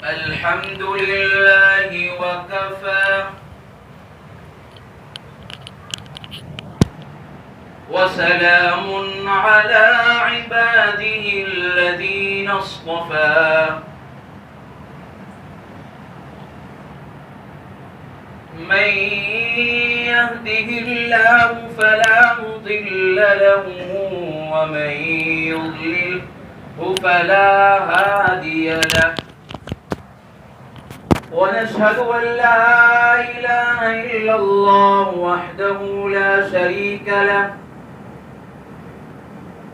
الحمد لله وكفى وسلام على عباده الذين اصطفى من يهده الله فلا مضل له ومن يضلله فلا هادي له ونشهد أن لا إله إلا الله وحده لا شريك له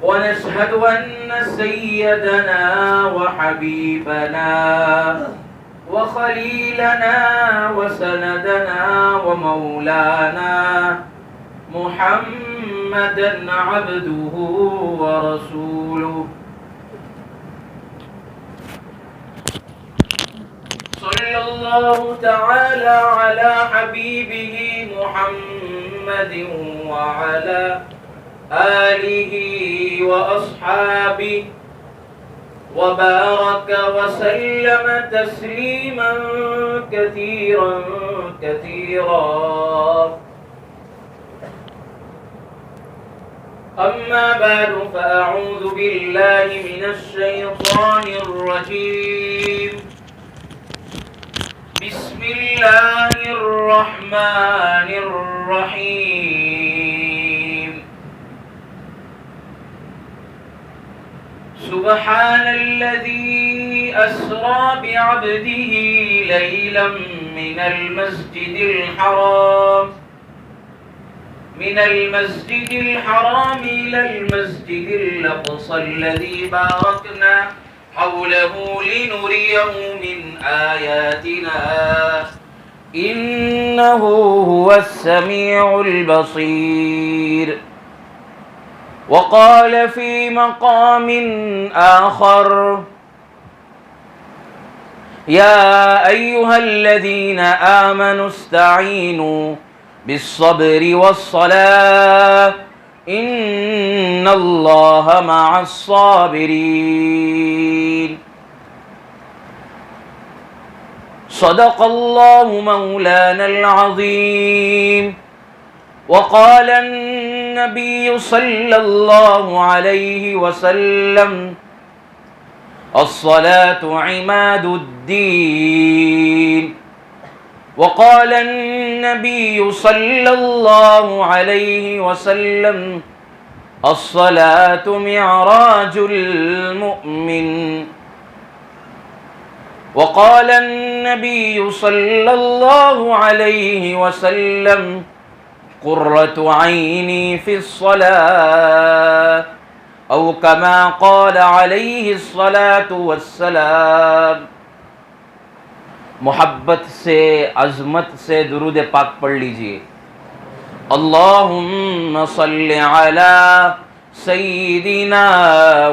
ونشهد أن سيدنا وحبيبنا وخليلنا وسندنا ومولانا محمدا عبده ورسوله صلى الله تعالى على حبيبه محمد وعلى آله وأصحابه وبارك وسلم تسليما كثيرا كثيرا. أما بعد فأعوذ بالله من الشيطان الرجيم. بسم الله الرحمن الرحيم. سبحان الذي أسرى بعبده ليلا من المسجد الحرام إلى المسجد الأقصى الذي باركنا حوله لنريه من آياتنا إنه هو السميع البصير. وقال في مقام آخر يا أيها الذين آمنوا استعينوا بالصبر والصلاة إن الله مع الصابرين. صدق الله مولانا العظيم. وقال النبي صلى الله عليه وسلم الصلاة عماد الدين. وقال النبي صلى الله عليه وسلم الصلاة معراج المؤمن. وقال النبي صلى الله عليه وسلم قرة عيني في الصلاة أو كما قال عليه الصلاة والسلام. محبت سے عظمت سے درود پاک پڑھ لیجئے. اللہم صل علی سیدنا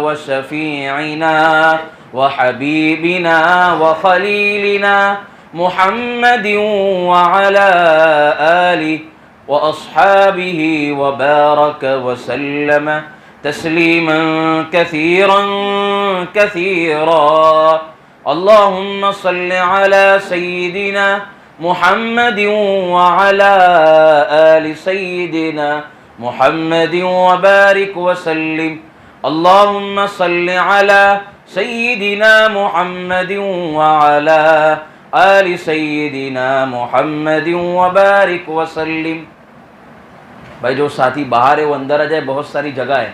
وشفیعنا وحبیبنا وخلیلنا محمد وعلى آلہ وأصحابه وبارك وسلم تسليما كثيرا كثيرا. اللهم صل على سيدنا محمد وعلى آل سيدنا محمد وبارك وسلم. اللهم صل على سيدنا محمد وعلى آل سيدنا محمد وبارك وسلم. بھائی جو ساتھی باہر ہے وہ اندر آ جائے، بہت ساری جگہ ہے،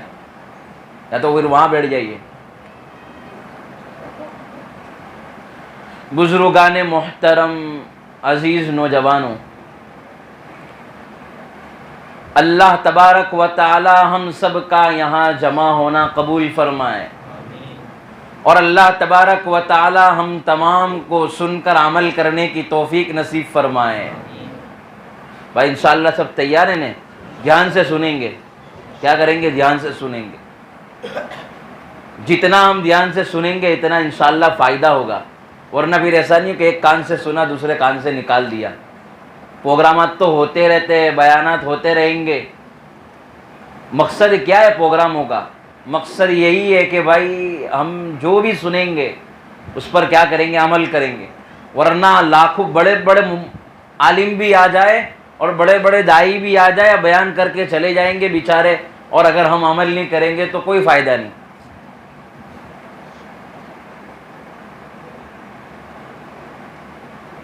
یا تو پھر وہاں بیٹھ جائیے. بزرگان محترم، عزیز نوجوانوں، اللہ تبارک و تعالی ہم سب کا یہاں جمع ہونا قبول فرمائے، اور اللہ تبارک و تعالی ہم تمام کو سن کر عمل کرنے کی توفیق نصیب فرمائے. بھائی انشاءاللہ سب تیار ہیں؟ دھیان سے سنیں گے. کیا کریں گے؟ دھیان سے سنیں گے. جتنا ہم دھیان سے سنیں گے اتنا انشاءاللہ فائدہ ہوگا، ورنہ پھر ایسا نہیں کہ ایک کان سے سنا دوسرے کان سے نکال دیا. پروگرامات تو ہوتے رہتے ہیں، بیانات ہوتے رہیں گے. مقصد کیا ہے پروگراموں کا؟ مقصد یہی ہے کہ بھائی ہم جو بھی سنیں گے اس پر کیا کریں گے؟ عمل کریں گے. ورنہ لاکھوں بڑے بڑے عالم بھی آ جائے اور بڑے بڑے داعی بھی آ جائے، بیان کر کے چلے جائیں گے بیچارے، اور اگر ہم عمل نہیں کریں گے تو کوئی فائدہ نہیں.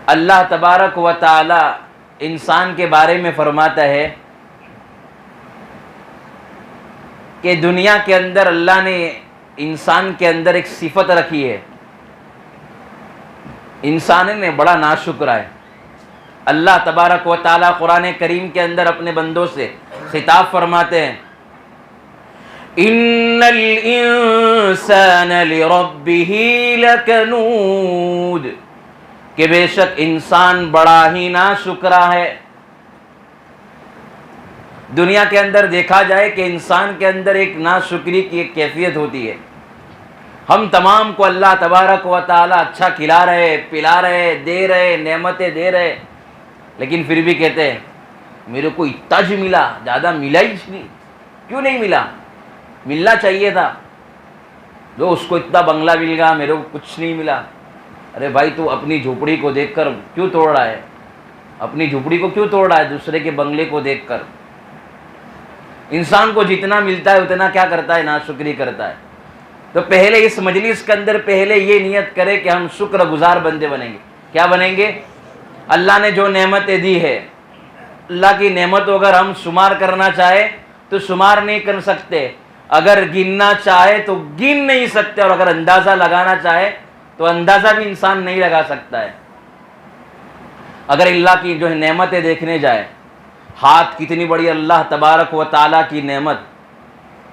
اللہ تبارک و تعالی انسان کے بارے میں فرماتا ہے کہ دنیا کے اندر اللہ نے انسان کے اندر ایک صفت رکھی ہے. انسان نے بڑا ناشکر ہے. اللہ تبارک و تعالی قرآن کریم کے اندر اپنے بندوں سے خطاب فرماتے ہیں، ان الانسان لربہ لکنود، کہ بے شک انسان بڑا ہی ناشکرا ہے. دنیا کے اندر دیکھا جائے کہ انسان کے اندر ایک ناشکری کی ایک کیفیت ہوتی ہے. ہم تمام کو اللہ تبارک و تعالی اچھا کھلا رہے، پلا رہے، دے رہے، نعمتیں دے رہے، لیکن پھر بھی کہتے ہیں میرے کو اتنا جو ملا، زیادہ ملا ہی نہیں. کیوں نہیں ملا؟ ملنا چاہیے تھا. جو اس کو اتنا بنگلہ مل گیا، میرے کو کچھ نہیں ملا. ارے بھائی تو اپنی جھوپڑی کو دیکھ کر کیوں توڑ رہا ہے؟ اپنی جھوپڑی کو کیوں توڑ رہا ہے دوسرے کے بنگلے کو دیکھ کر؟ انسان کو جتنا ملتا ہے اتنا کیا کرتا ہے؟ ناشکری کرتا ہے. تو پہلے اس مجلس کے اندر پہلے یہ نیت کرے کہ ہم شکر گزار بندے بنیں گے. کیا بنیں گے؟ اللہ نے جو نعمتیں دی ہے، اللہ کی نعمتوں اگر ہم شمار کرنا چاہے تو شمار نہیں کر سکتے، اگر گننا چاہے تو گن نہیں سکتے، اور اگر اندازہ لگانا چاہے تو اندازہ بھی انسان نہیں لگا سکتا ہے. اگر اللہ کی جو نعمتیں دیکھنے جائے، ہاتھ کتنی بڑی اللہ تبارک و تعالیٰ کی نعمت،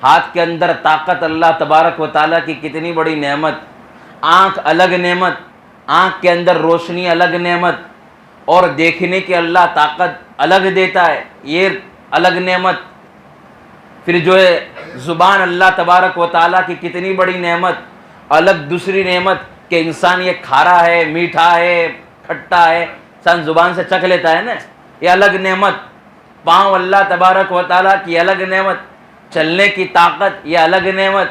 ہاتھ کے اندر طاقت اللہ تبارک و تعالیٰ کی کتنی بڑی نعمت، آنکھ الگ نعمت، آنکھ کے اندر روشنی الگ نعمت، اور دیکھنے کی اللہ طاقت الگ دیتا ہے، یہ الگ نعمت. پھر جو ہے زبان اللہ تبارک و تعالیٰ کی کتنی بڑی نعمت، الگ دوسری نعمت کہ انسان یہ کھارا ہے، میٹھا ہے، کھٹا ہے، انسان زبان سے چکھ لیتا ہے نا، یہ الگ نعمت. پاؤں اللہ تبارک و تعالیٰ کی الگ نعمت، چلنے کی طاقت یہ الگ نعمت.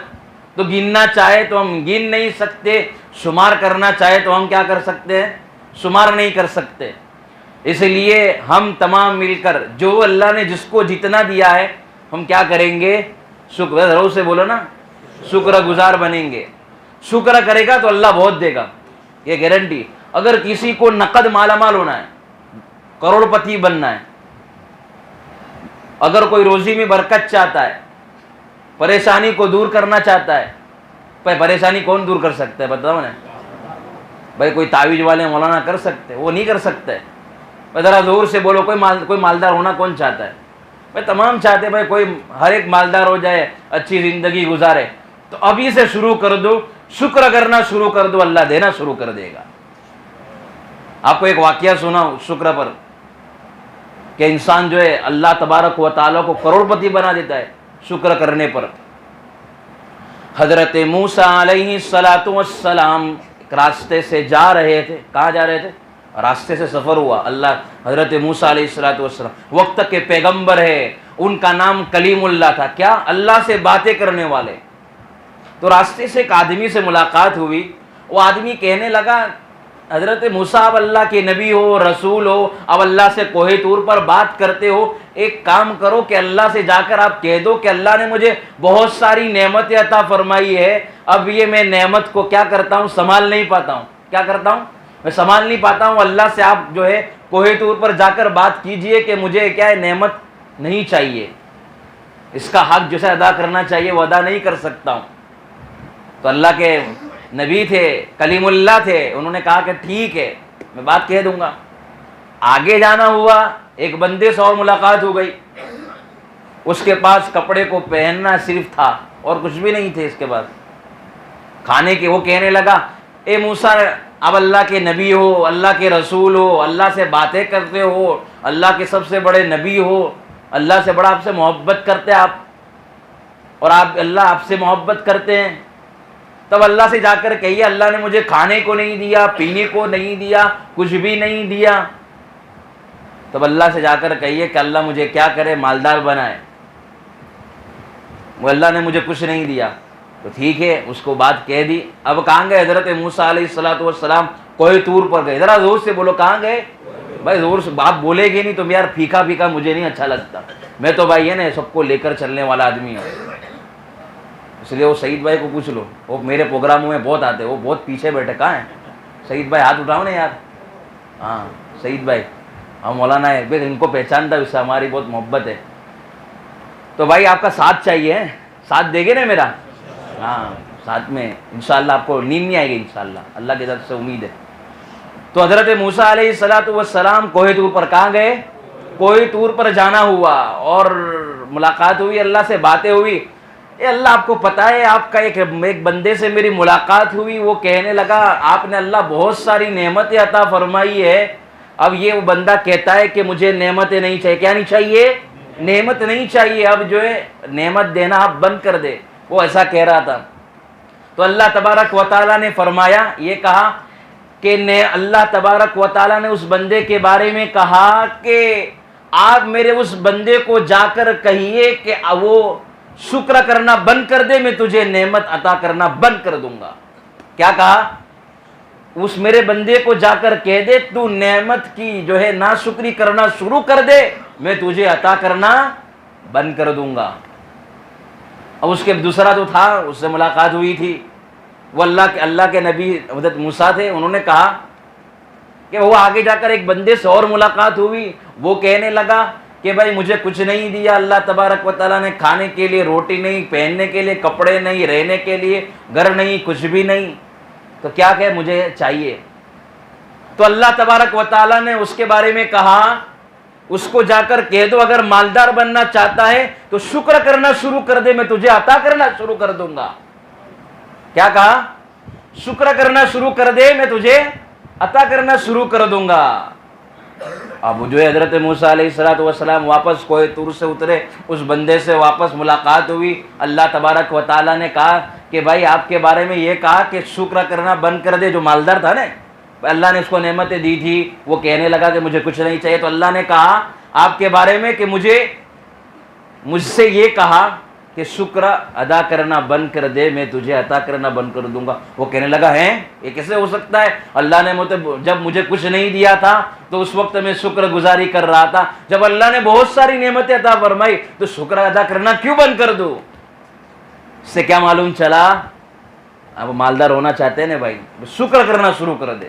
تو گننا چاہے تو ہم گن نہیں سکتے، شمار کرنا چاہے تو ہم کیا کر سکتے ہیں؟ شمار نہیں کر سکتے. اس لیے ہم تمام مل کر جو اللہ نے جس کو جتنا دیا ہے ہم کیا کریں گے؟ شکر. ضرور سے بولو نا، شکر گزار بنیں گے. شکر کرے گا تو اللہ بہت دے گا، یہ گارنٹی. اگر کسی کو نقد مالا مال ہونا ہے، کروڑ پتی بننا ہے، اگر کوئی روزی میں برکت چاہتا ہے، پریشانی کو دور کرنا چاہتا ہے، پریشانی کون دور کر سکتا ہے بتاؤ نا؟ بھائی کوئی تعویذ والے مولانا کر سکتے؟ وہ نہیں کر سکتے. ذرا زور سے بولو، کوئی مالدار ہونا کون چاہتا ہے؟ بھائی تمام چاہتے ہیں بھائی کوئی ہر ایک مالدار ہو جائے، اچھی زندگی گزارے. تو ابھی سے شروع کر دو، شکر کرنا شروع کر دو، اللہ دینا شروع کر دے گا. آپ کو ایک واقعہ سناؤں شکر پر، کہ انسان جو ہے اللہ تبارک و تعالیٰ کو کروڑ پتی بنا دیتا ہے شکر کرنے پر. حضرت موسیٰ علیہ السلام ایک راستے سے جا رہے تھے. کہاں جا رہے تھے؟ راستے سے سفر ہوا. اللہ حضرت موسیٰ علیہ السلام وقت کے پیغمبر ہے، ان کا نام کلیم اللہ تھا. کیا؟ اللہ سے باتیں کرنے والے. تو راستے سے ایک آدمی سے ملاقات ہوئی. وہ آدمی کہنے لگا حضرت موسیٰ اب اللہ کے نبی ہو، رسول ہو، اب اللہ سے کوہ طور پر بات کرتے ہو، ایک کام کرو کہ اللہ سے جا کر آپ کہہ دو کہ اللہ نے مجھے بہت ساری نعمتیں عطا فرمائی ہے، اب یہ میں نعمت کو کیا کرتا ہوں؟ سنبھال نہیں پاتا ہوں. کیا کرتا ہوں؟ میں سنبھال نہیں پاتا ہوں. اللہ سے آپ جو ہے کوہ طور پر جا کر بات کیجئے کہ مجھے کیا ہے؟ نعمت نہیں چاہیے، اس کا حق جو ہے ادا کرنا چاہیے وہ ادا نہیں کر سکتا ہوں. تو اللہ کے نبی تھے، کلیم اللہ تھے، انہوں نے کہا کہ ٹھیک ہے میں بات کہہ دوں گا. آگے جانا ہوا، ایک بندے سے اور ملاقات ہو گئی. اس کے پاس کپڑے کو پہننا صرف تھا اور کچھ بھی نہیں تھے. اس کے بعد کھانے کے وہ کہنے لگا اے موسیٰ اب اللہ کے نبی ہو، اللہ کے رسول ہو، اللہ سے باتیں کرتے ہو، اللہ کے سب سے بڑے نبی ہو، اللہ سے بڑا آپ سے محبت کرتے آپ، اور اللہ آپ سے محبت کرتے ہیں. تب اللہ سے جا کر کہیے اللہ نے مجھے کھانے کو نہیں دیا، پینے کو نہیں دیا، کچھ بھی نہیں دیا. تب اللہ سے جا کر کہیے کہ اللہ مجھے کیا کرے؟ مالدار بنائے. وہ اللہ نے مجھے کچھ نہیں دیا. تو ٹھیک ہے، اس کو بات کہہ دی. اب کہاں گئے حضرت موسیٰ علیہ الصلوۃ والسلام؟ کوہ طور پر گئے. ذرا زور سے بولو کہاں گئے بھائی؟ زور سے بات بولے گے نہیں تو یار پھیکا پھیکا مجھے نہیں اچھا لگتا. میں تو بھائی ہے نا سب کو لے کر چلنے والا آدمی ہوں. اس لیے وہ سعید بھائی کو پوچھ لو، وہ میرے پروگراموں میں بہت آتے، وہ بہت پیچھے بیٹھے. کہاں ہیں سعید بھائی؟ ہاتھ اٹھاؤ نا یار. ہاں سعید بھائی، ہم مولانا ہے، ان کو پہچانتا، اس سے ہماری بہت محبت ہے. تو بھائی آپ کا ساتھ چاہیے، ساتھ دے گے نا میرا؟ ہاں ساتھ میں انشاءاللہ آپ کو نیند نہیں آئے گی انشاءاللہ، اللہ کی طرف سے امید ہے. تو حضرت موسیٰ علیہ الصلوۃ والسلام کوہ طور پر کہاں گئے؟ کوہ طور پر جانا ہوا اور ملاقات ہوئی، اللہ سے باتیں ہوئی. اے اللہ آپ کو پتہ ہے آپ کا ایک بندے سے میری ملاقات ہوئی، وہ کہنے لگا آپ نے اللہ بہت ساری نعمتیں عطا فرمائی ہے. اب یہ وہ بندہ کہتا ہے کہ مجھے نعمتیں نہیں چاہیے. کیا نہیں چاہیے؟ نعمت نہیں چاہیے. اب جو ہے نعمت دینا آپ بند کر دے. وہ ایسا کہہ رہا تھا. تو اللہ تبارک و تعالیٰ نے فرمایا، یہ کہا کہ اللہ تبارک و تعالیٰ نے اس بندے کے بارے میں کہا کہ آپ میرے اس بندے کو جا کر کہیے کہ وہ شکر کرنا بند کر دے، میں تجھے نعمت عطا کرنا بند کر دوں گا. کیا کہا؟ اس میرے بندے کو جا کر کہہ دے تو نعمت کی جو ہے ناشکری کرنا شروع کر دے، میں تجھے عطا کرنا بند کر دوں گا. اب اس کے دوسرا تو تھا، اس سے ملاقات ہوئی تھی، وہ اللہ کے نبی حضرت موسیٰ تھے. انہوں نے کہا کہ وہ آگے جا کر ایک بندے سے اور ملاقات ہوئی، وہ کہنے لگا کہ بھائی مجھے کچھ نہیں دیا اللہ تبارک و تعالیٰ نے، کھانے کے لیے روٹی نہیں، پہننے کے لیے کپڑے نہیں، رہنے کے لیے گھر نہیں، کچھ بھی نہیں، تو کیا کہ مجھے چاہیے. تو اللہ تبارک و تعالیٰ نے اس کے بارے میں کہا اس کو جا کر کہہ دو اگر مالدار بننا چاہتا ہے تو شکر کرنا شروع کر دے، میں تجھے عطا کرنا شروع کر دوں گا. کیا کہا؟ شکر کرنا شروع کر دے، میں تجھے عطا کرنا شروع کر دوں گا. اب جو ہے حضرت موسیٰ علیہ الصلوۃ والسلام واپس کوہ طور سے اترے، اس بندے سے واپس ملاقات ہوئی. اللہ تبارک و تعالیٰ نے کہا کہ بھائی آپ کے بارے میں یہ کہا کہ شکر کرنا بند کر دے. جو مالدار تھا نا، اللہ نے اس کو نعمتیں دی تھی، وہ کہنے لگا کہ مجھے کچھ نہیں چاہیے. تو اللہ نے کہا آپ کے بارے میں کہ مجھ سے یہ کہا کہ شکر ادا کرنا بند کر دے، میں تجھے عطا کرنا بند کر دوں گا. وہ کہنے لگا ہے یہ کیسے ہو سکتا ہے؟ اللہ نے جب مجھے کچھ نہیں دیا تھا تو اس وقت میں شکر گزاری کر رہا تھا، جب اللہ نے بہت ساری نعمتیں عطا فرمائی تو شکر ادا کرنا کیوں بند کر دوں؟ اس سے کیا معلوم چلا؟ اب مالدار ہونا چاہتے ہیں نا بھائی، شکر کرنا شروع کر دے.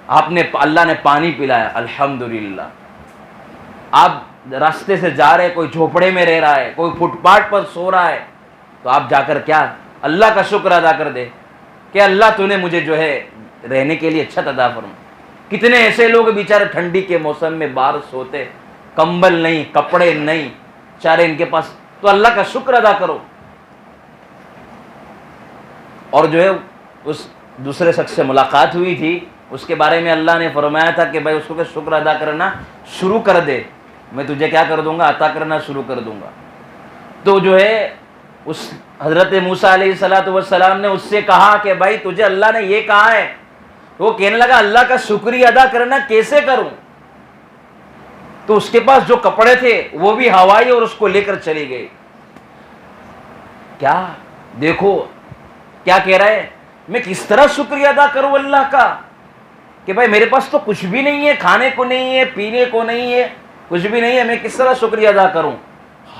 اللہ نے پانی پلایا، الحمدللہ. آپ راستے سے جا رہے، کوئی جھوپڑے میں رہ رہا ہے، کوئی فٹ پاتھ پر سو رہا ہے، تو آپ جا کر کیا اللہ کا شکر ادا کر دے کہ اللہ تو نے مجھے جو ہے رہنے کے لیے چھت عطا فرما. کتنے ایسے لوگ بیچارے ٹھنڈی کے موسم میں باہر سوتے، کمبل نہیں، کپڑے نہیں، چارے ان کے پاس، تو اللہ کا شکر ادا کرو. اور جو ہے اس دوسرے شخص سے ملاقات ہوئی تھی، اس کے بارے میں اللہ نے فرمایا تھا کہ بھائی اس کو کہ شکر ادا کرنا شروع کر دے، میں تجھے کیا کر دوں گا؟ عطا کرنا شروع کر دوں گا. تو جو ہے اس حضرت موسیٰ علیہ الصلوۃ والسلام نے اس سے کہا کہ بھائی تجھے اللہ نے یہ کہا ہے. وہ کہنے لگا اللہ کا شکریہ ادا کرنا کیسے کروں؟ تو اس کے پاس جو کپڑے تھے وہ بھی ہوائی اور اس کو لے کر چلی گئی. کیا دیکھو کیا کہہ رہا ہے، میں کس طرح شکریہ ادا کروں اللہ کا کہ بھائی میرے پاس تو کچھ بھی نہیں ہے، کھانے کو نہیں ہے، پینے کو نہیں ہے، کچھ بھی نہیں ہے، میں کس طرح شکریہ ادا کروں؟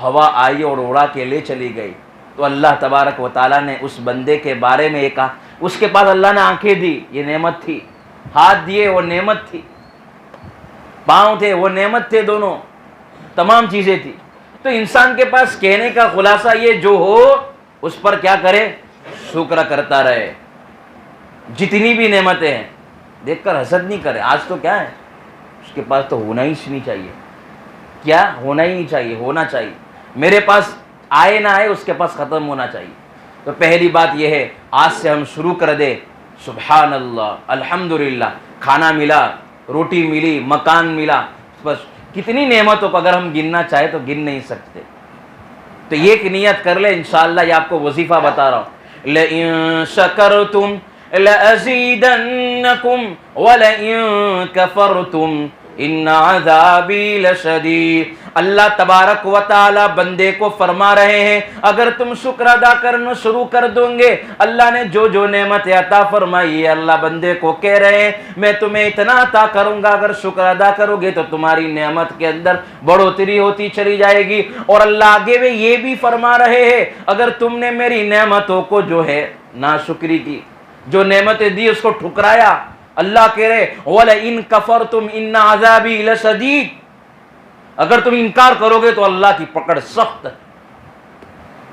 ہوا آئی اور اڑا کے لے چلی گئی. تو اللہ تبارک و تعالیٰ نے اس بندے کے بارے میں یہ کہا، اس کے پاس اللہ نے آنکھیں دی، یہ نعمت تھی، ہاتھ دیے وہ نعمت تھی، پاؤں تھے وہ نعمت تھے، دونوں تمام چیزیں تھی. تو انسان کے پاس کہنے کا خلاصہ یہ جو ہو اس پر کیا کرے؟ شکر کرتا رہے. جتنی بھی نعمتیں ہیں دیکھ کر حسد نہیں کرے. آج تو کیا ہے، اس کے پاس تو ہونا ہی نہیں چاہیے. کیا ہونا ہی نہیں چاہیے؟ ہونا چاہیے. میرے پاس آئے نہ آئے اس کے پاس ختم ہونا چاہیے. تو پہلی بات یہ ہے آج سے ہم شروع کر دے سبحان اللہ الحمدللہ، کھانا ملا، روٹی ملی، مکان ملا، بس کتنی نعمتوں کو اگر ہم گننا چاہے تو گن نہیں سکتے. تو یہ ایک نیت کر لے، انشاءاللہ یہ آپ کو وظیفہ بتا رہا ہوں، لَإِن شَكَرْتُمْ لَأَزِيدَنَّكُمْ وَلَئِن كَفَرْتُمْ ان عذابی لشدید۔ اللہ تبارک و تعالی بندے کو فرما رہے ہیں اگر تم شکر ادا کرنا شروع کر دو گے، اللہ نے جو جو نعمت عطا فرمائی ہے، اللہ بندے کو کہہ رہے ہیں میں تمہیں اتنا عطا کروں گا، اگر شکر ادا کرو گے تو تمہاری نعمت کے اندر بڑھوتری ہوتی چلی جائے گی۔ اور اللہ آگے میں یہ بھی فرما رہے ہیں اگر تم نے میری نعمتوں کو جو ہے ناشکری کی، جو نعمتیں دی اس کو ٹھکرایا، اللہ کہہ رہے وَلَئِن كَفَرْتُمْ إِنَّ عَذَابِي لَشَدِيدٌ، اگر تم انکار کرو گے تو اللہ کی پکڑ سخت ہے۔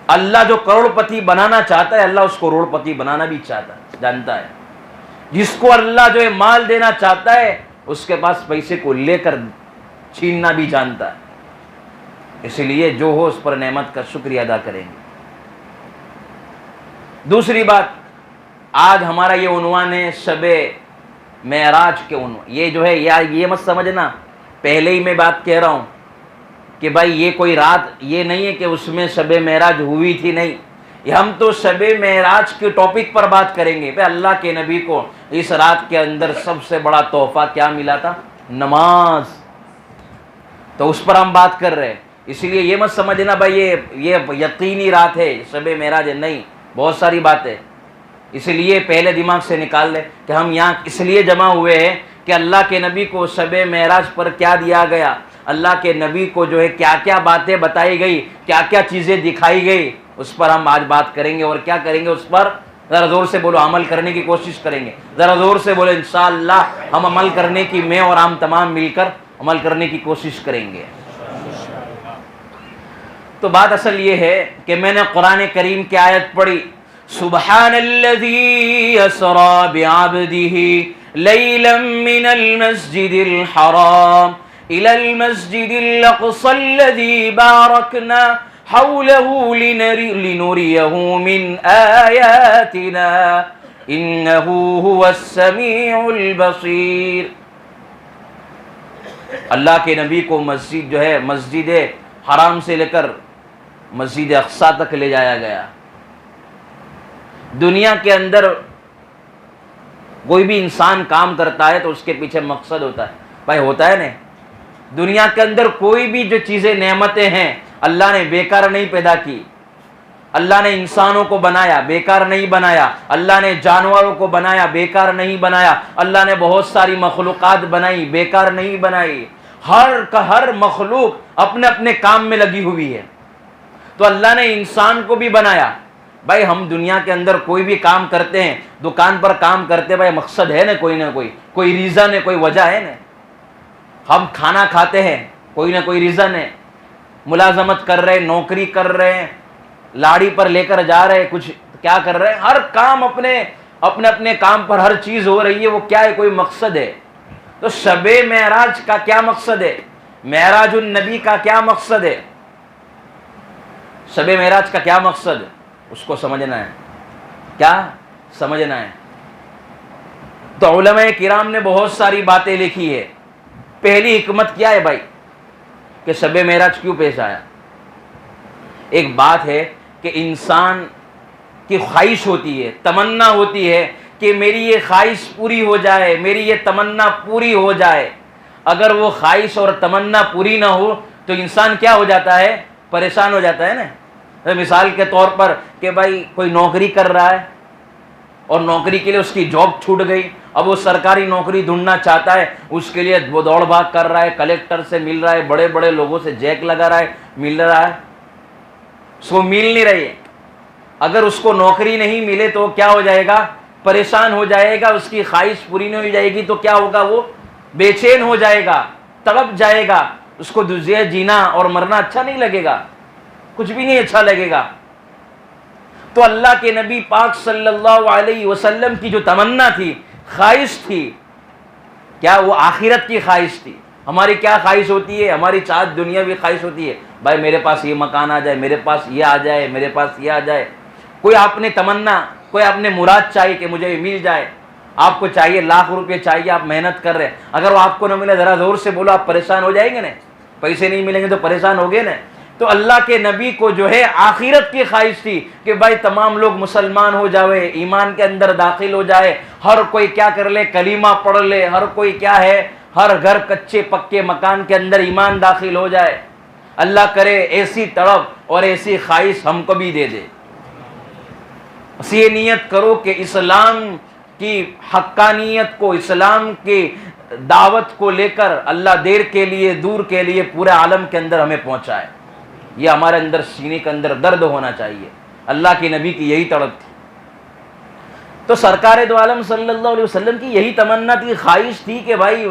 اللہ جو کروڑ پتی بنانا چاہتا ہے اللہ اس کو کروڑ پتی بنانا بھی چاہتا ہے، جانتا ہے۔ جس کو اللہ جو ہے مال دینا چاہتا ہے اس کے پاس پیسے کو لے کر چھیننا بھی جانتا ہے۔ اسی لیے جو ہو اس پر نعمت کا شکریہ ادا کریں گے۔ دوسری بات، آج ہمارا یہ عنوان ہے شب معراج کے عنوان۔ یہ جو ہے یہ مت سمجھنا، پہلے ہی میں بات کہہ رہا ہوں کہ بھائی یہ کوئی رات یہ نہیں ہے کہ اس میں شب معراج ہوئی تھی، نہیں، ہم تو شب معراج کے ٹاپک پر بات کریں گے۔ بھائی اللہ کے نبی کو اس رات کے اندر سب سے بڑا تحفہ کیا ملا تھا؟ نماز، تو اس پر ہم بات کر رہے ہیں۔ اسی لیے یہ مت سمجھنا بھائی یہ یقینی رات ہے شب معراج ہے، نہیں، بہت ساری باتیں، اسی لیے پہلے دماغ سے نکال لے کہ ہم یہاں اس لیے جمع ہوئے ہیں کہ اللہ کے نبی کو شب معراج پر کیا دیا گیا، اللہ کے نبی کو جو ہے کیا کیا باتیں بتائی گئی، کیا کیا چیزیں دکھائی گئی، اس پر ہم آج بات کریں گے۔ اور کیا کریں گے اس پر؟ ذرا زور سے بولو، عمل کرنے کی کوشش کریں گے۔ ذرا زور سے بولو، انشاءاللہ ہم عمل کرنے کی، میں اور ہم تمام مل کر عمل کرنے کی کوشش کریں گے۔ تو بات اصل یہ ہے کہ میں نے قرآن کریم کی آیت پڑھی، سبحان الذی اسری بعبدہ لیلا من المسجد الحرام الى المسجد الاقصى الذی بارکنا حوله لنریہ من آیاتنا انہ هو السمیع البصیر۔ اللہ کے نبی کو مسجد جو ہے مسجد حرام سے لے کر مسجد اقصیٰ تک لے جایا گیا۔ دنیا کے اندر کوئی بھی انسان کام کرتا ہے تو اس کے پیچھے مقصد ہوتا ہے، بھائی ہوتا ہے نا۔ دنیا کے اندر کوئی بھی جو چیزیں نعمتیں ہیں اللہ نے بیکار نہیں پیدا کی۔ اللہ نے انسانوں کو بنایا، بیکار نہیں بنایا۔ اللہ نے جانوروں کو بنایا، بیکار نہیں بنایا۔ اللہ نے بہت ساری مخلوقات بنائی، بیکار نہیں بنائی۔ ہر مخلوق اپنے اپنے کام میں لگی ہوئی ہے۔ تو اللہ نے انسان کو بھی بنایا۔ بھائی ہم دنیا کے اندر کوئی بھی کام کرتے ہیں، دکان پر کام کرتے، بھائی مقصد ہے نا، کوئی ریزن ہے، کوئی وجہ ہے نا۔ ہم کھانا کھاتے ہیں، کوئی نہ کوئی ریزن ہے۔ ملازمت کر رہے، نوکری کر رہے ہیں، لاڑی پر لے کر جا رہے، کچھ کیا کر رہے ہیں، ہر کام اپنے کام پر ہر چیز ہو رہی ہے، وہ کیا ہے، کوئی مقصد ہے۔ تو شب معراج کا کیا مقصد ہے؟ معراج النبی کا کیا مقصد ہے؟ شب معراج کا کیا مقصد ہے؟ اس کو سمجھنا ہے، کیا سمجھنا ہے۔ تو علماء کرام نے بہت ساری باتیں لکھی ہے۔ پہلی حکمت کیا ہے بھائی کہ شب معراج کیوں پیش آیا؟ ایک بات ہے کہ انسان کی خواہش ہوتی ہے، تمنا ہوتی ہے کہ میری یہ خواہش پوری ہو جائے، میری یہ تمنا پوری ہو جائے۔ اگر وہ خواہش اور تمنا پوری نہ ہو تو انسان کیا ہو جاتا ہے؟ پریشان ہو جاتا ہے نا۔ مثال کے طور پر کہ بھائی کوئی نوکری کر رہا ہے اور نوکری کے لیے اس کی جاب چھوٹ گئی، اب وہ سرکاری نوکری ڈھونڈنا چاہتا ہے، اس کے لیے وہ دوڑ بھاگ کر رہا ہے، کلیکٹر سے مل رہا ہے، بڑے بڑے لوگوں سے جیک لگا رہا ہے، مل رہا ہے، اس کو مل نہیں رہی ہے۔ اگر اس کو نوکری نہیں ملے تو کیا ہو جائے گا؟ پریشان ہو جائے گا، اس کی خواہش پوری نہیں ہو جائے گی تو کیا ہوگا؟ وہ بے چین ہو جائے گا، تڑپ جائے گا، اس کو جینا اور مرنا اچھا نہیں لگے گا، کچھ بھی نہیں اچھا لگے گا۔ تو اللہ کے نبی پاک صلی اللہ علیہ وسلم کی جو تمنا تھی، خواہش تھی، کیا وہ آخرت کی خواہش تھی۔ ہماری کیا خواہش ہوتی ہے؟ ہماری چاہت دنیاوی خواہش ہوتی ہے، بھائی میرے پاس یہ مکان آ جائے، میرے پاس یہ آ جائے، میرے پاس یہ آ جائے۔ کوئی آپ نے تمنا، کوئی آپ نے مراد چاہیے کہ مجھے یہ مل جائے، آپ کو چاہیے لاکھ روپے چاہیے، آپ محنت کر رہے ہیں، اگر وہ آپ کو نہ ملے ذرا زور سے بولو آپ پریشان ہو جائیں گے نا، پیسے نہیں ملیں گے تو پریشان ہو گئے نا۔ تو اللہ کے نبی کو جو ہے آخرت کی خواہش تھی کہ بھائی تمام لوگ مسلمان ہو جائے، ایمان کے اندر داخل ہو جائے، ہر کوئی کیا کر لے، کلمہ پڑھ لے، ہر کوئی کیا ہے، ہر گھر کچے پکے مکان کے اندر ایمان داخل ہو جائے. اللہ کرے ایسی طلب اور ایسی خواہش ہم کو بھی دے دے. بس یہ نیت کرو کہ اسلام کی حقانیت کو، اسلام کی دعوت کو لے کر اللہ دیر کے لیے دور کے لیے پورے عالم کے اندر ہمیں پہنچائے. یہ ہمارے اندر سینے کے اندر درد ہونا چاہیے. اللہ کے نبی کی یہی طلب تھی. تو سرکار دو عالم صلی اللہ علیہ وسلم کی یہی تمنا تھی، خواہش تھی کہ بھائی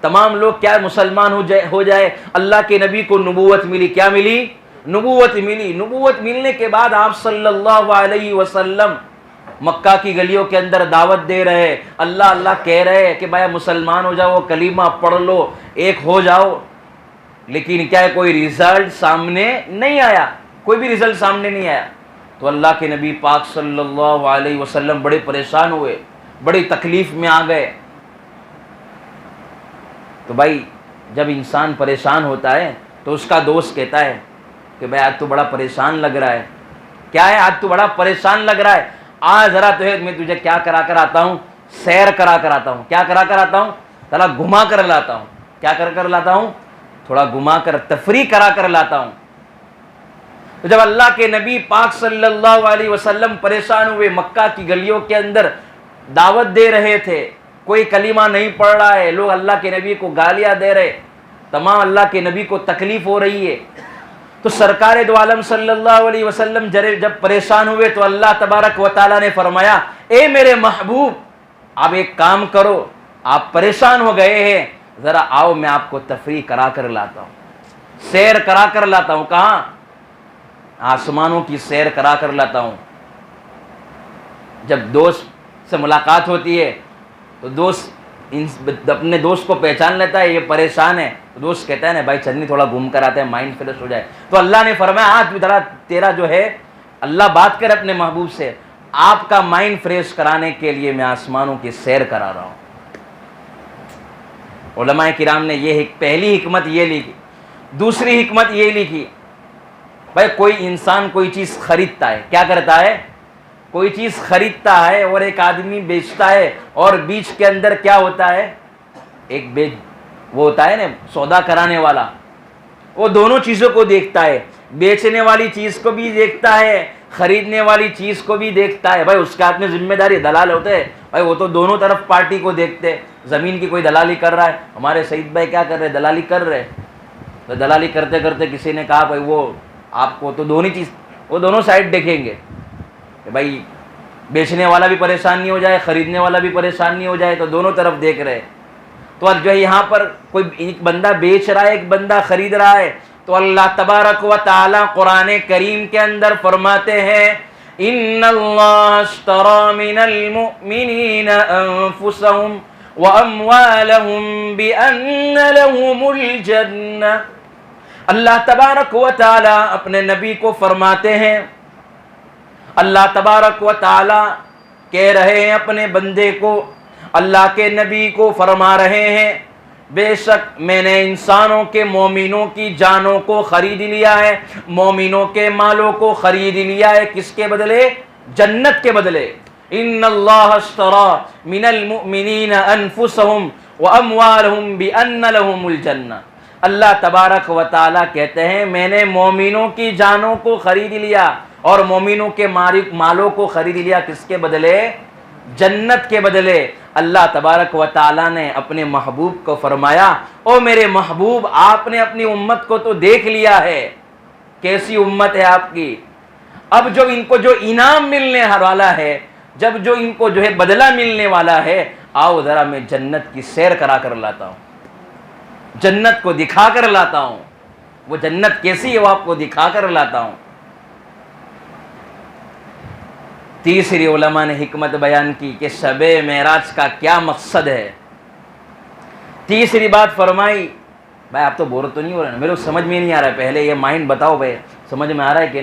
تمام لوگ کیا مسلمان ہو جائے. اللہ کے نبی کو نبوت ملی. کیا ملی؟ نبوت ملی. نبوت ملنے کے بعد آپ صلی اللہ علیہ وسلم مکہ کی گلیوں کے اندر دعوت دے رہے، اللہ اللہ کہہ رہے کہ بھائی مسلمان ہو جاؤ، کلمہ پڑھ لو، ایک ہو جاؤ. لیکن کیا ہے، کوئی رزلٹ سامنے نہیں آیا، کوئی بھی رزلٹ سامنے نہیں آیا. تو اللہ کے نبی پاک صلی اللہ علیہ وسلم بڑے پریشان ہوئے، بڑی تکلیف میں آ گئے. تو بھائی جب انسان پریشان ہوتا ہے تو اس کا دوست کہتا ہے کہ بھائی آج تو بڑا پریشان لگ رہا ہے. کیا ہے؟ آج تو بڑا پریشان لگ رہا ہے. آج ذرا تو ہے میں تجھے کیا کرا کر آتا ہوں، سیر کرا کر آتا ہوں. کیا کرا کر آتا ہوں؟ تھوڑا گھما کر لاتا ہوں. کیا کر لاتا ہوں؟ تھوڑا گھما کر تفریح کرا کر لاتا ہوں. تو جب اللہ کے نبی پاک صلی اللہ علیہ وسلم پریشان ہوئے، مکہ کی گلیوں کے اندر دعوت دے رہے تھے، کوئی کلمہ نہیں پڑھ رہا ہے، لوگ اللہ کے نبی کو گالیاں دے رہے، تمام اللہ کے نبی کو تکلیف ہو رہی ہے. تو سرکار دو عالم صلی اللہ علیہ وسلم جب پریشان ہوئے تو اللہ تبارک و تعالیٰ نے فرمایا، اے میرے محبوب آپ ایک کام کرو، آپ پریشان ہو گئے ہیں، ذرا آؤ میں آپ کو تفریح کرا کر لاتا ہوں، سیر کرا کر لاتا ہوں. کہاں؟ آسمانوں کی سیر کرا کر لاتا ہوں. جب دوست سے ملاقات ہوتی ہے تو دوست اپنے دوست کو پہچان لیتا ہے، یہ پریشان ہے. تو دوست کہتا ہے نا بھائی چلنی تھوڑا گھوم کر آتے ہیں، مائنڈ فریش ہو جائے. تو اللہ نے فرمایا آج ذرا تیرا جو ہے، اللہ بات کر اپنے محبوب سے، آپ کا مائنڈ فریش کرانے کے لیے میں آسمانوں کی سیر کرا رہا ہوں. علماء کرام نے یہ پہلی حکمت یہ لکھی. دوسری حکمت یہ لکھی، بھائی کوئی انسان کوئی چیز خریدتا ہے، کیا کرتا ہے؟ کوئی چیز خریدتا ہے اور ایک آدمی بیچتا ہے، اور بیچ کے اندر کیا ہوتا ہے؟ ایک وہ ہوتا ہے نا سودا کرانے والا، وہ دونوں چیزوں کو دیکھتا ہے، بیچنے والی چیز کو بھی دیکھتا ہے، خریدنے والی چیز کو بھی دیکھتا ہے. بھائی اس کے ہاتھ میں ذمہ داری، دلال ہوتے ہیں بھائی، وہ تو دونوں طرف پارٹی کو دیکھتے. زمین کی کوئی دلالی کر رہا ہے، ہمارے سعید بھائی کیا کر رہے؟ دلالی کر رہے. تو دلالی کرتے کرتے کسی نے کہا بھائی وہ آپ کو تو وہ دونوں سائڈ دیکھیں گے کہ بھائی بیچنے والا بھی پریشان نہیں ہو جائے، خریدنے والا بھی پریشان نہیں ہو جائے، تو دونوں طرف دیکھ رہے. تو جو ہے یہاں پر کوئی ایک بندہ بیچ رہا ہے، ایک بندہ خرید رہا ہے. تو اللہ تبارک و تعالی قرآن کریم کے اندر فرماتے ہیں، ان اللہ اشتری من المؤمنین انفسهم واموالهم بان لهم الجنہ. اللہ تبارک و تعالی اپنے نبی کو فرماتے ہیں، اللہ تبارک و تعالی کہہ رہے ہیں اپنے بندے کو، اللہ کے نبی کو فرما رہے ہیں، بے شک میں نے انسانوں کے، مومنوں کی جانوں کو خرید لیا ہے، مومنوں کے مالوں کو خرید لیا ہے. کس کے بدلے؟ جنت کے بدلے. ان اللہ اشتری من المؤمنین انفسهم واموالهم بان لهم الجنہ. اللہ تبارک و تعالیٰ کہتے ہیں میں نے مومنوں کی جانوں کو خرید لیا اور مومنوں کے مالوں کو خرید لیا. کس کے بدلے؟ جنت کے بدلے. اللہ تبارک و تعالیٰ نے اپنے محبوب کو فرمایا، او میرے محبوب آپ نے اپنی امت کو تو دیکھ لیا ہے، کیسی امت ہے آپ کی. اب جو ان کو جو انعام ملنے والا ہے، جب جو ان کو جو ہے بدلہ ملنے والا ہے، آؤ ذرا میں جنت کی سیر کرا کر لاتا ہوں، جنت کو دکھا کر لاتا ہوں. وہ جنت کیسی ہے وہ آپ کو دکھا کر لاتا ہوں. تیسری علماء نے حکمت بیان کی کہ شب معراج کا کیا مقصد ہے. تیسری بات فرمائی، بھائی آپ تو بور تو نہیں ہو رہے نا، میرے کو سمجھ میں نہیں آ رہا ہے، پہلے یہ مائنڈ بتاؤ بھائی سمجھ میں آ رہا ہے کہ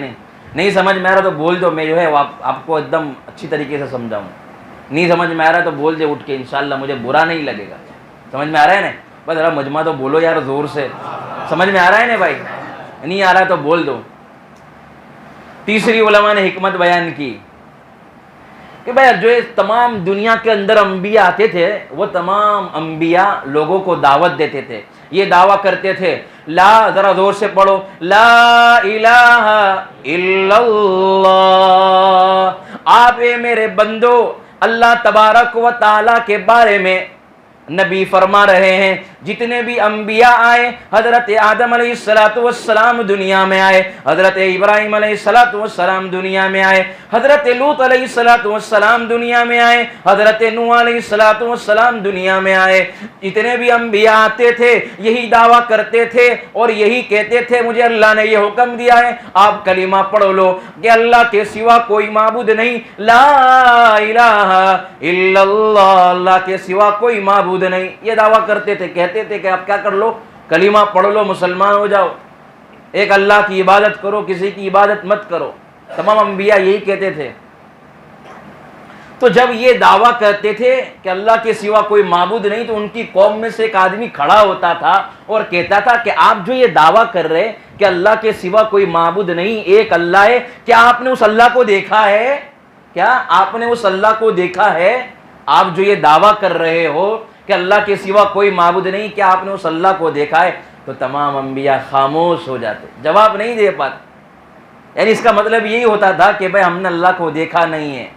نہیں سمجھ میں آ رہا تو بول دو، میں جو ہے آپ کو ایک دم اچھی طریقے سے سمجھاؤں. نہیں سمجھ میں آ رہا تو بول دے اٹھ کے، انشاءاللہ مجھے برا نہیں لگے گا. سمجھ میں آ رہا ہے نا؟ بس ذرا مجمع تو بولو یار زور سے. سمجھ میں آ رہا ہے نا بھائی؟ نہیں آ رہا تو بول دو. تیسری علماء نے حکمت بیان کی کہ کہ بھائی جو تمام دنیا کے اندر انبیاء آتے تھے وہ تمام انبیاء لوگوں کو دعوت دیتے تھے، یہ دعویٰ کرتے تھے لا، ذرا زور سے پڑھو، لا الہ الا اللہ۔ آپ اے میرے بندو اللہ تبارک و تعالی کے بارے میں نبی فرما رہے ہیں جتنے بھی انبیاء آئے، حضرت آدم علیہ السلام دنیا میں آئے، حضرت ابراہیم علیہ السلام دنیا میں آئے، حضرت لوط علیہ السلام دنیا میں آئے، حضرت نوح علیہ السلام دنیا میں آئے، جتنے بھی انبیاء آتے تھے یہی دعویٰ کرتے تھے اور یہی کہتے تھے مجھے اللہ نے یہ حکم دیا ہے آپ کلمہ پڑھ لو کہ اللہ کے سوا کوئی معبود نہیں، لا الہ الا اللہ، اللہ کے سوا کوئی معبود نہیں، یہ دعویٰ کرتے تھے، کہتے تھے کہ آپ کیا کر لو، کلمہ پڑھ لو، مسلمان ہو جاؤ، ایک اللہ کی عبادت کرو، کسی کی عبادت مت کرو، تمام انبیاء یہی کہتے تھے۔ تو جب یہ دعویٰ کرتے تھے کہ اللہ کے سوا کوئی معبود نہیں تو ان کی قوم میں سے ایک آدمی کھڑا ہوتا تھا اور کہتا تھا کہ آپ جو یہ دعویٰ کر رہے کہ اللہ کے سوا کوئی معبود نہیں، ایک اللہ ہے، کیا آپ نے اس اللہ کو دیکھا ہے؟ کیا آپ نے اس اللہ کو دیکھا ہے؟ آپ جو یہ دعویٰ کر رہے ہو کہ اللہ کے سوا کوئی معبود نہیں، کیا آپ نے اس اللہ کو دیکھا ہے؟ تو تمام انبیاء خاموش ہو جاتے، جواب نہیں دے پاتے، یعنی اس کا مطلب یہی ہوتا تھا کہ بھائی ہم نے اللہ کو دیکھا نہیں ہے۔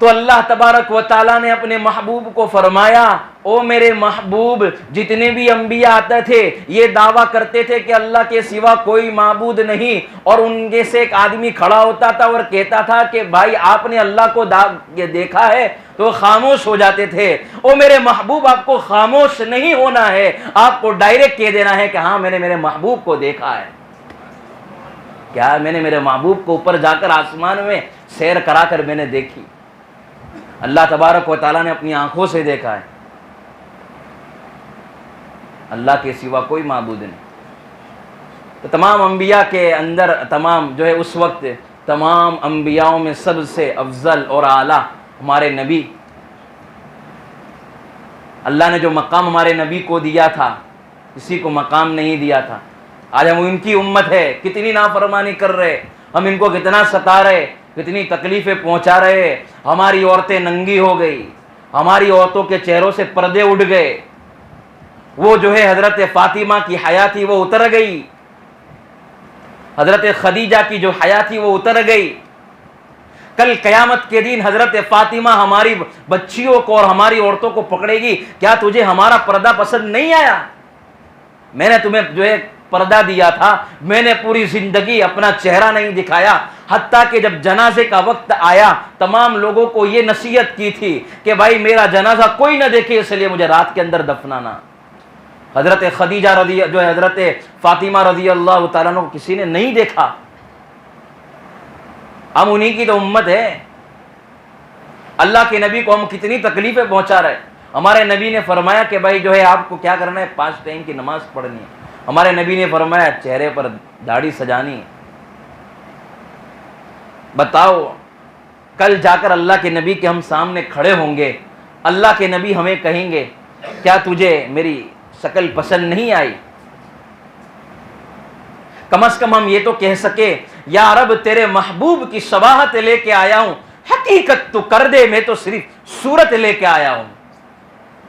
تو اللہ تبارک و تعالیٰ نے اپنے محبوب کو فرمایا او میرے محبوب جتنے بھی انبیاء آتے تھے یہ دعویٰ کرتے تھے کہ اللہ کے سوا کوئی معبود نہیں، اور ان میں سے ایک آدمی کھڑا ہوتا تھا اور کہتا تھا کہ بھائی آپ نے اللہ کو یہ دیکھا ہے، تو خاموش ہو جاتے تھے۔ او میرے محبوب آپ کو خاموش نہیں ہونا ہے، آپ کو ڈائریکٹ کہہ دینا ہے کہ ہاں میں نے میرے محبوب کو دیکھا ہے، کیا میں نے میرے محبوب کو اوپر جا کر آسمان میں سیر کرا کر میں نے دیکھی، اللہ تبارک و تعالیٰ نے اپنی آنکھوں سے دیکھا ہے، اللہ کے سوا کوئی معبود نہیں۔ تو تمام انبیاء کے اندر تمام جو ہے اس وقت تمام انبیاءوں میں سب سے افضل اور اعلیٰ ہمارے نبی، اللہ نے جو مقام ہمارے نبی کو دیا تھا کسی کو مقام نہیں دیا تھا۔ آج ہم ان کی امت ہے، کتنی نافرمانی کر رہے، ہم ان کو کتنا ستا رہے، کتنی تکلیفیں پہنچا رہے، ہماری عورتیں ننگی ہو گئی، ہماری عورتوں کے چہروں سے پردے اٹھ گئے، وہ جو ہے حضرت فاطمہ کی حیا تھی وہ اتر گئی، حضرت خدیجہ کی جو حیا تھی وہ اتر گئی۔ کل قیامت کے دن حضرت فاطمہ ہماری بچیوں کو اور ہماری عورتوں کو پکڑے گی، کیا تجھے ہمارا پردہ پسند نہیں آیا؟ میں نے تمہیں جو ہے پردہ دیا تھا، میں نے پوری زندگی اپنا چہرہ نہیں دکھایا، حتیٰ کہ جب جنازے کا وقت آیا تمام لوگوں کو یہ نصیحت کی تھی کہ بھائی میرا جنازہ کوئی نہ دیکھے، اس لیے مجھے رات کے اندر دفنانا۔ حضرت خدیجہ جو ہے حضرت فاطمہ رضی اللہ تعالیٰ عنہ کو کسی نے نہیں دیکھا، ہم انہی کی تو امت ہے۔ اللہ کے نبی کو ہم کتنی تکلیفیں پہنچا رہے، ہمارے نبی نے فرمایا کہ بھائی جو ہے آپ کو کیا کرنا ہے، 5 ٹائم کی نماز پڑھنی ہے، ہمارے نبی نے فرمایا چہرے پر داڑھی سجانی ہے۔ بتاؤ کل جا کر اللہ کے نبی کے ہم سامنے کھڑے ہوں گے، اللہ کے نبی ہمیں کہیں گے کیا تجھے میری شکل پسند نہیں آئی؟ کم از کم ہم یہ تو کہہ سکے یا رب تیرے محبوب کی شباہت لے کے آیا ہوں، حقیقت تو کر دے، میں تو صرف صورت لے کے آیا ہوں۔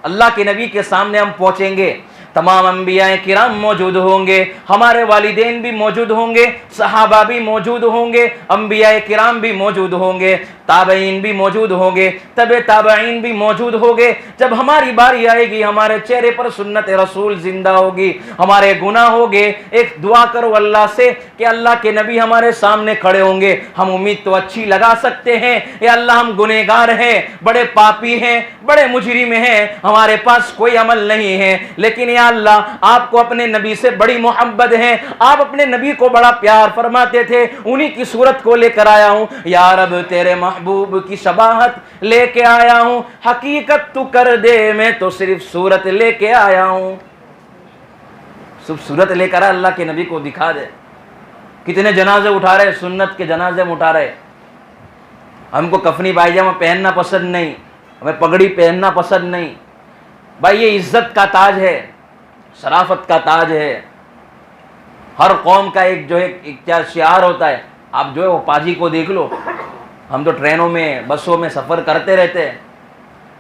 اللہ کے نبی کے سامنے ہم پہنچیں گے، تمام انبیاء کرام موجود ہوں گے، ہمارے والدین بھی موجود ہوں گے، صحابہ بھی موجود ہوں گے، انبیاء کرام بھی موجود ہوں گے، تابعین بھی موجود ہوں گے، تبع تابعین بھی موجود ہوں گے۔ جب ہماری باری آئے گی ہمارے چہرے پر سنت رسول زندہ ہوگی، ہمارے گناہ ہوگے، ایک دعا کرو اللہ سے کہ اللہ کے نبی ہمارے سامنے کھڑے ہوں گے، ہم امید تو اچھی لگا سکتے ہیں یا اللہ ہم گنہگار ہیں، بڑے پاپی ہیں، بڑے مجرم ہیں، ہمارے پاس کوئی عمل نہیں ہے، لیکن یا اللہ آپ کو اپنے نبی سے بڑی محبت ہے، آپ اپنے نبی کو بڑا پیار فرماتے تھے، انہی کی صورت کو لے کر آیا ہوں، یا رب تیرے محبوب کی شباہت لے کے آیا ہوں، حقیقت تو کر دے، میں تو صرف صورت لے کے آیا ہوں۔ صرف صورت لے کر اللہ کے نبی کو دکھا دے۔ کتنے جنازے اٹھا رہے، سنت کے جنازے میں اٹھا رہے، ہم کو کفنی پائجامہ پہننا پسند نہیں، ہمیں پگڑی پہننا پسند نہیں۔ بھائی یہ عزت کا تاج ہے، شرافت کا تاج ہے، ہر قوم کا ایک جو ہے کیا شعار ہوتا ہے، آپ جو ہے وہ پاجی کو دیکھ لو، ہم تو ٹرینوں میں بسوں میں سفر کرتے رہتے ہیں،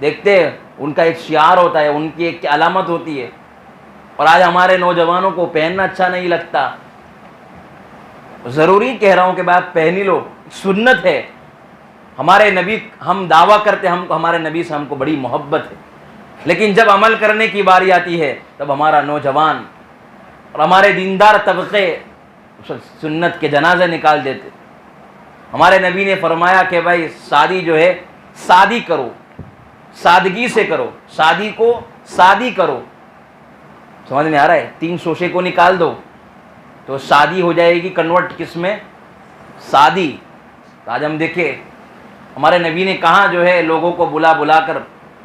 دیکھتے ہیں ان کا ایک شعار ہوتا ہے، ان کی ایک علامت ہوتی ہے، اور آج ہمارے نوجوانوں کو پہننا اچھا نہیں لگتا۔ ضروری کہہ رہا ہوں کہ بات پہن ہی لو، سنت ہے ہمارے نبی، ہم دعویٰ کرتے ہیں ہمارے نبی سے ہم کو بڑی محبت ہے، لیکن جب عمل کرنے کی باری آتی ہے تب ہمارا نوجوان اور ہمارے دیندار طبقے سنت کے جنازے نکال دیتے۔ ہمارے نبی نے فرمایا کہ بھائی شادی جو ہے سادی کرو، سادگی سے کرو، شادی کو سادی کرو۔ سمجھ میں آ رہا ہے؟ 3 شوشے کو نکال دو تو شادی ہو جائے گی کنورٹ کس میں؟ سادی۔ آج ہم دیکھیں ہمارے نبی نے کہاں جو ہے لوگوں کو بلا کر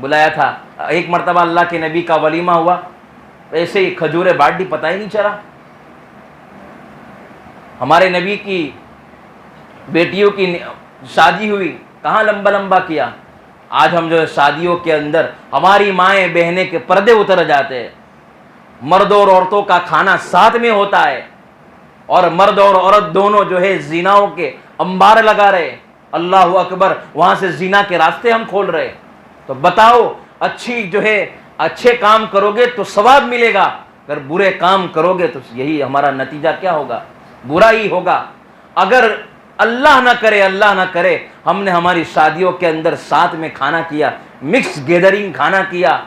بلایا تھا۔ ایک مرتبہ اللہ کے نبی کا ولیمہ ہوا، ایسے ہی کھجورے بانٹ دی، پتہ ہی نہیں چلا۔ ہمارے نبی کی بیٹیوں کی شادی ہوئی، کہاں لمبا لمبا کیا۔ آج ہم جو ہے شادیوں کے اندر ہماری مائیں بہنیں کے پردے اتر جاتے ہیں، مرد اور عورتوں کا کھانا ساتھ میں ہوتا ہے، اور مرد اور عورت دونوں جو ہے زیناؤں کے انبار لگا رہے، اللہ اکبر، وہاں سے زنا کے راستے ہم کھول رہے۔ تو بتاؤ اچھے کام کرو گے تو ثواب ملے گا، اگر برے کام کرو گے تو یہی ہمارا نتیجہ کیا ہوگا؟ برا ہی ہوگا۔ اگر اللہ نہ کرے ہم نے ہماری شادیوں کے اندر ساتھ میں کھانا کیا، مکس گیدرنگ کھانا کیا،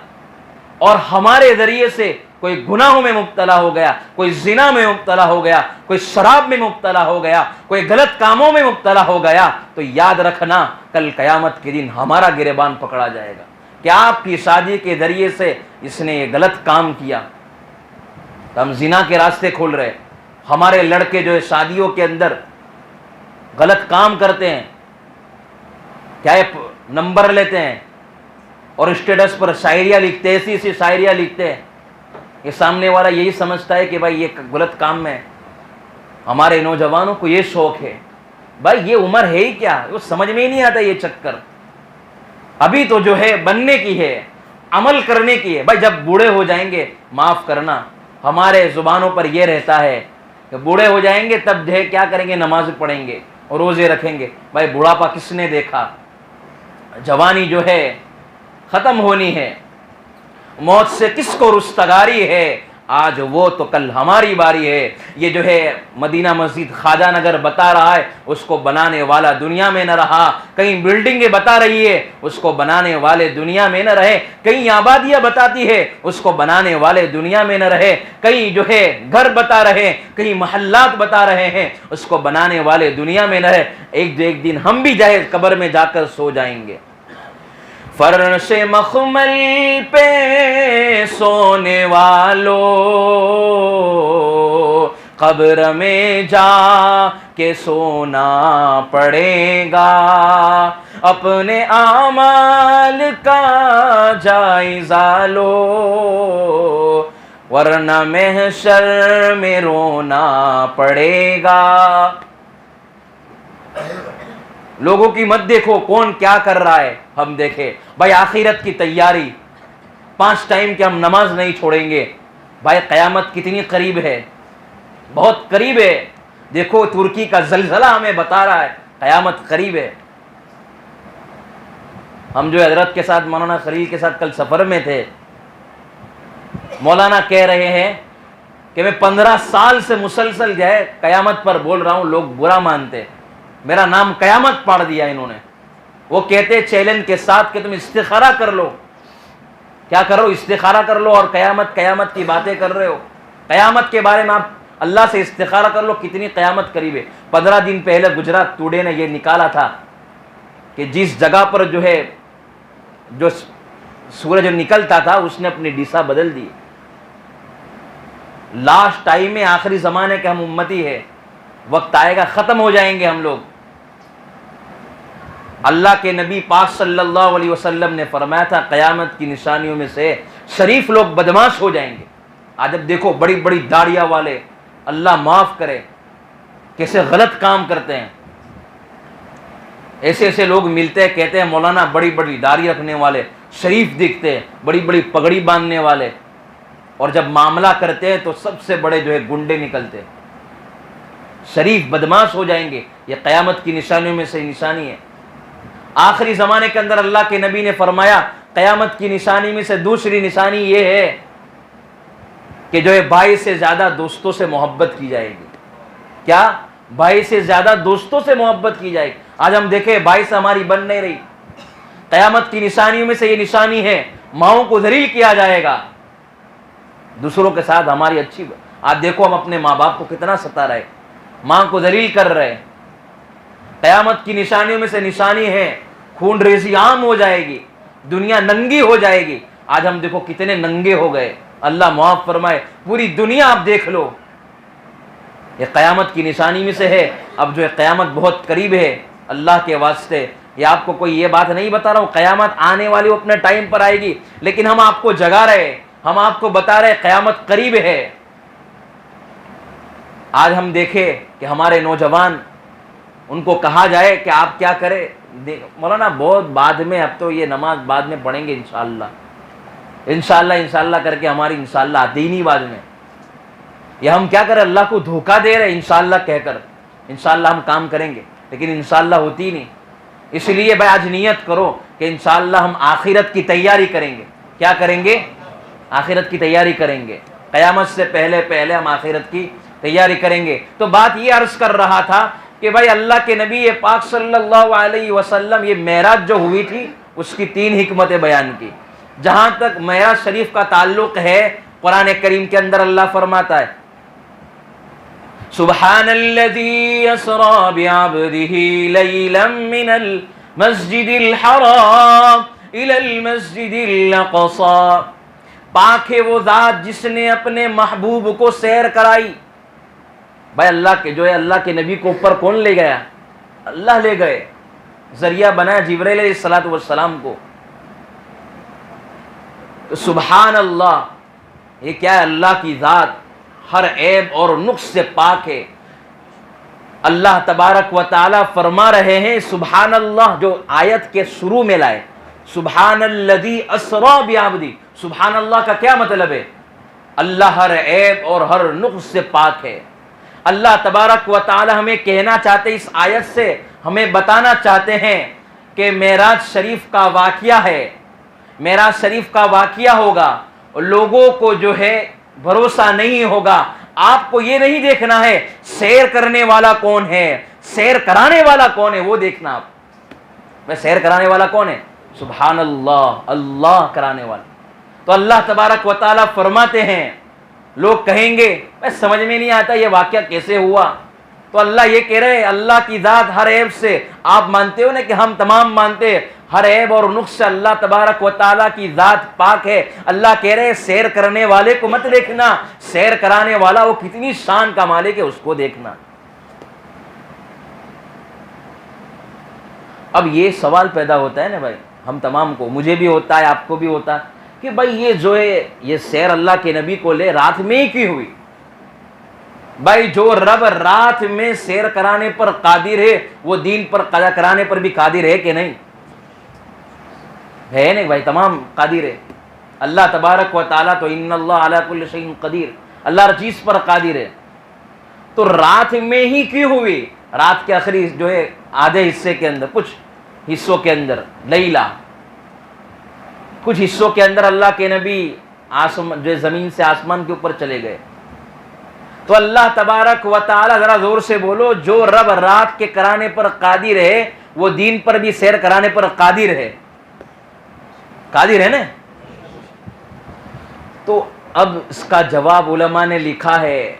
اور ہمارے ذریعے سے کوئی گناہوں میں مبتلا ہو گیا، کوئی زنا میں مبتلا ہو گیا، کوئی شراب میں مبتلا ہو گیا، کوئی غلط کاموں میں مبتلا ہو گیا، تو یاد رکھنا کل قیامت کے دن ہمارا گریبان پکڑا جائے گا کہ آپ کی شادی کے ذریعے سے اس نے یہ غلط کام کیا۔ تو ہم زنا کے راستے کھول رہے۔ ہمارے لڑکے جو ہے شادیوں کے اندر غلط کام کرتے ہیں، کیا نمبر لیتے ہیں اور اسٹیٹس پر شاعریاں لکھتے ہیں، ایسی شاعریاں لکھتے ہیں، یہ سامنے والا یہی سمجھتا ہے کہ بھائی یہ غلط کام میں۔ ہمارے نوجوانوں کو یہ شوق ہے، بھائی یہ عمر ہے ہی کیا، وہ سمجھ میں ہی نہیں آتا یہ چکر، ابھی تو جو ہے بننے کی ہے، عمل کرنے کی ہے۔ بھائی جب بوڑھے ہو جائیں گے، معاف کرنا ہمارے زبانوں پر یہ رہتا ہے کہ بوڑھے ہو جائیں گے تب جو ہے کیا کریں گے؟ نماز پڑھیں گے اور روزے رکھیں گے۔ بھائی بڑھاپا کس نے دیکھا؟ جوانی جو ہے ختم ہونی ہے، موت سے کس کو رستگاری ہے؟ آج وہ تو کل ہماری باری ہے۔ یہ جو ہے مدینہ مسجد خواجہ نگر بتا رہا ہے، اس کو بنانے والا دنیا میں نہ رہا۔ کہیں بلڈنگیں بتا رہی ہے، اس کو بنانے والے دنیا میں نہ رہے۔ کہیں آبادیاں بتاتی ہے، اس کو بنانے والے دنیا میں نہ رہے۔ کہیں جو ہے گھر بتا رہے، کہیں محلات بتا رہے ہیں، اس کو بنانے والے دنیا میں نہ رہے۔ ایک دن ہم بھی جائے قبر میں جا کر سو جائیں گے۔ فرش مخمل پہ سونے والو، قبر میں جا کے سونا پڑے گا، اپنے اعمال کا جائزہ لو، ورنہ محشر میں رونا پڑے گا۔ لوگوں کی مت دیکھو کون کیا کر رہا ہے، ہم دیکھیں بھائی آخرت کی تیاری، 5 ٹائم کی ہم نماز نہیں چھوڑیں گے۔ بھائی قیامت کتنی قریب ہے، بہت قریب ہے۔ دیکھو ترکی کا زلزلہ ہمیں بتا رہا ہے قیامت قریب ہے۔ ہم جو حضرت کے ساتھ مولانا خلیل کے ساتھ کل سفر میں تھے، مولانا کہہ رہے ہیں کہ میں 15 سال سے مسلسل جو ہے قیامت پر بول رہا ہوں، لوگ برا مانتے، میرا نام قیامت پاڑ دیا انہوں نے۔ وہ کہتے چیلنج کے ساتھ کہ تم استخارہ کر لو، کیا کرو؟ استخارہ کر لو، اور قیامت کی باتیں کر رہے ہو۔ قیامت کے بارے میں آپ اللہ سے استخارہ کر لو، کتنی قیامت قریب ہے۔ 15 دن پہلے گجرات ٹوڈے نے یہ نکالا تھا کہ جس جگہ پر جو ہے جو سورج نکلتا تھا اس نے اپنی دشا بدل دی۔ لاسٹ ٹائم میں آخری زمانے کے ہم امتی ہے، وقت آئے گا ختم ہو جائیں گے ہم لوگ۔ اللہ کے نبی پاک صلی اللہ علیہ وسلم نے فرمایا تھا قیامت کی نشانیوں میں سے شریف لوگ بدماش ہو جائیں گے۔ آج اب دیکھو بڑی بڑی داڑیاں والے، اللہ معاف کرے، کیسے غلط کام کرتے ہیں۔ ایسے لوگ ملتے ہیں، کہتے ہیں مولانا بڑی بڑی داڑھی رکھنے والے شریف دکھتے ہیں، بڑی بڑی پگڑی باندھنے والے، اور جب معاملہ کرتے ہیں تو سب سے بڑے جو ہے گنڈے نکلتے ہیں۔ شریف بدماش ہو جائیں گے، یہ قیامت کی نشانیوں میں سے نشانی ہے۔ آخری زمانے کے اندر اللہ کے نبی نے فرمایا قیامت کی نشانی میں سے دوسری نشانی یہ ہے کہ جو ہے بھائی سے زیادہ دوستوں سے محبت کی جائے گی. کیا؟ بھائی سے زیادہ دوستوں سے محبت کی جائے گی. آج ہم دیکھیں بھائی سے ہماری بن نہیں رہی. قیامت کی نشانیوں میں سے یہ نشانی ہے ماؤں کو ذلیل کیا جائے گا. دوسروں کے ساتھ ہماری اچھی آج دیکھو ہم اپنے ماں باپ کو کتنا ستا رہے, ماں کو ذلیل کر رہے. قیامت کی نشانیوں میں سے نشانی ہے خون ریزی عام ہو جائے گی, دنیا ننگی ہو جائے گی. آج ہم دیکھو کتنے ننگے ہو گئے, اللہ معاف فرمائے. پوری دنیا آپ دیکھ لو, یہ قیامت کی نشانی میں سے ہے. اب جو ہے قیامت بہت قریب ہے, اللہ کے واسطے یہ آپ کو کوئی یہ بات نہیں بتا رہا ہوں قیامت آنے والی وہ اپنے ٹائم پر آئے گی, لیکن ہم آپ کو جگا رہے, ہم آپ کو بتا رہے قیامت قریب ہے. آج ہم دیکھیں کہ ہمارے نوجوان, ان کو کہا جائے کہ آپ کیا کریں, مولانا بہت بعد میں, اب تو یہ نماز بعد میں پڑھیں گے انشاءاللہ انشاءاللہ کر کے ہماری انشاءاللہ آتی ہی نہیں بعد میں. یہ ہم کیا کریں, اللہ کو دھوکہ دے رہے انشاءاللہ کہہ کر. انشاءاللہ ہم کام کریں گے لیکن انشاءاللہ ہوتی ہی نہیں. اس لیے بھائی آج نیت کرو کہ انشاءاللہ ہم آخرت کی تیاری کریں گے. کیا کریں گے؟ آخرت کی تیاری کریں گے. قیامت سے پہلے ہم آخرت کی تیاری کریں گے. تو بات یہ عرض کر رہا تھا کہ بھائی اللہ کے نبی پاک صلی اللہ علیہ وسلم یہ معراج جو ہوئی تھی اس کی 3 حکمتیں بیان کی. جہاں تک معراج شریف کا تعلق ہے, قرآن کریم کے اندر اللہ فرماتا ہے سبحان الذی اسری بعبدہ لیلا من المسجد الحرام الی المسجد الاقصی. پاک ہے وہ ذات جس نے اپنے محبوب کو سیر کرائی. بھائی اللہ کے جو ہے اللہ کے نبی کو اوپر کون لے گیا؟ اللہ لے گئے, ذریعہ بنایا جبرائیل علیہ الصلوۃ والسلام کو. تو سبحان اللہ, یہ کیا ہے؟ اللہ کی ذات ہر عیب اور نقص سے پاک ہے. اللہ تبارک و تعالی فرما رہے ہیں سبحان اللہ, جو آیت کے شروع میں لائے سبحان الذی اسری بعبدہ. سبحان اللہ کا کیا مطلب ہے؟ اللہ ہر عیب اور ہر نقص سے پاک ہے. اللہ تبارک و تعالی ہمیں کہنا چاہتے, اس آیت سے ہمیں بتانا چاہتے ہیں کہ معراج شریف کا واقعہ ہے. معراج شریف کا واقعہ ہوگا, لوگوں کو جو ہے بھروسہ نہیں ہوگا. آپ کو یہ نہیں دیکھنا ہے سیر کرنے والا کون ہے, سیر کرانے والا کون ہے, وہ دیکھنا. آپ میں سیر کرانے والا کون ہے؟ سبحان اللہ, اللہ کرانے والا. تو اللہ تبارک و تعالی فرماتے ہیں, لوگ کہیں گے میں سمجھ میں نہیں آتا یہ واقعہ کیسے ہوا. تو اللہ یہ کہہ رہے اللہ کی ذات ہر عیب سے, آپ مانتے ہو نا کہ ہم تمام مانتے ہیں ہر عیب اور نقص سے اللہ تبارک و تعالیٰ کی ذات پاک ہے. اللہ کہہ رہے سیر کرنے والے کو مت دیکھنا, سیر کرانے والا وہ کتنی شان کا مالک ہے اس کو دیکھنا. اب یہ سوال پیدا ہوتا ہے نا بھائی, ہم تمام کو, مجھے بھی ہوتا ہے, آپ کو بھی ہوتا ہے کہ بھائی یہ جو ہے یہ سیر اللہ کے نبی کو لے رات میں ہی کی ہوئی. بھائی جو رب رات میں سیر کرانے پر قادر ہے وہ دین پر قضا کرانے پر بھی قادر ہے کہ نہیں؟ ہے نہیں بھائی, تمام قادر ہے. اللہ تبارک و تعالیٰ تو ان اللہ علی کل شیء قدیر, اللہ ہر چیز پر قادر ہے. تو رات میں ہی کیوں ہوئی؟ رات کے آخری جو ہے آدھے حصے کے اندر, کچھ حصوں کے اندر لیلا, کچھ حصوں کے اندر اللہ کے نبی جو زمین سے آسمان کے اوپر چلے گئے. تو اللہ تبارک و تعالی, ذرا زور سے بولو, جو رب رات کے کرانے پر قادر ہے وہ دین پر بھی سیر کرانے پر قادر ہے. قادر ہے نا. تو اب اس کا جواب علماء نے لکھا ہے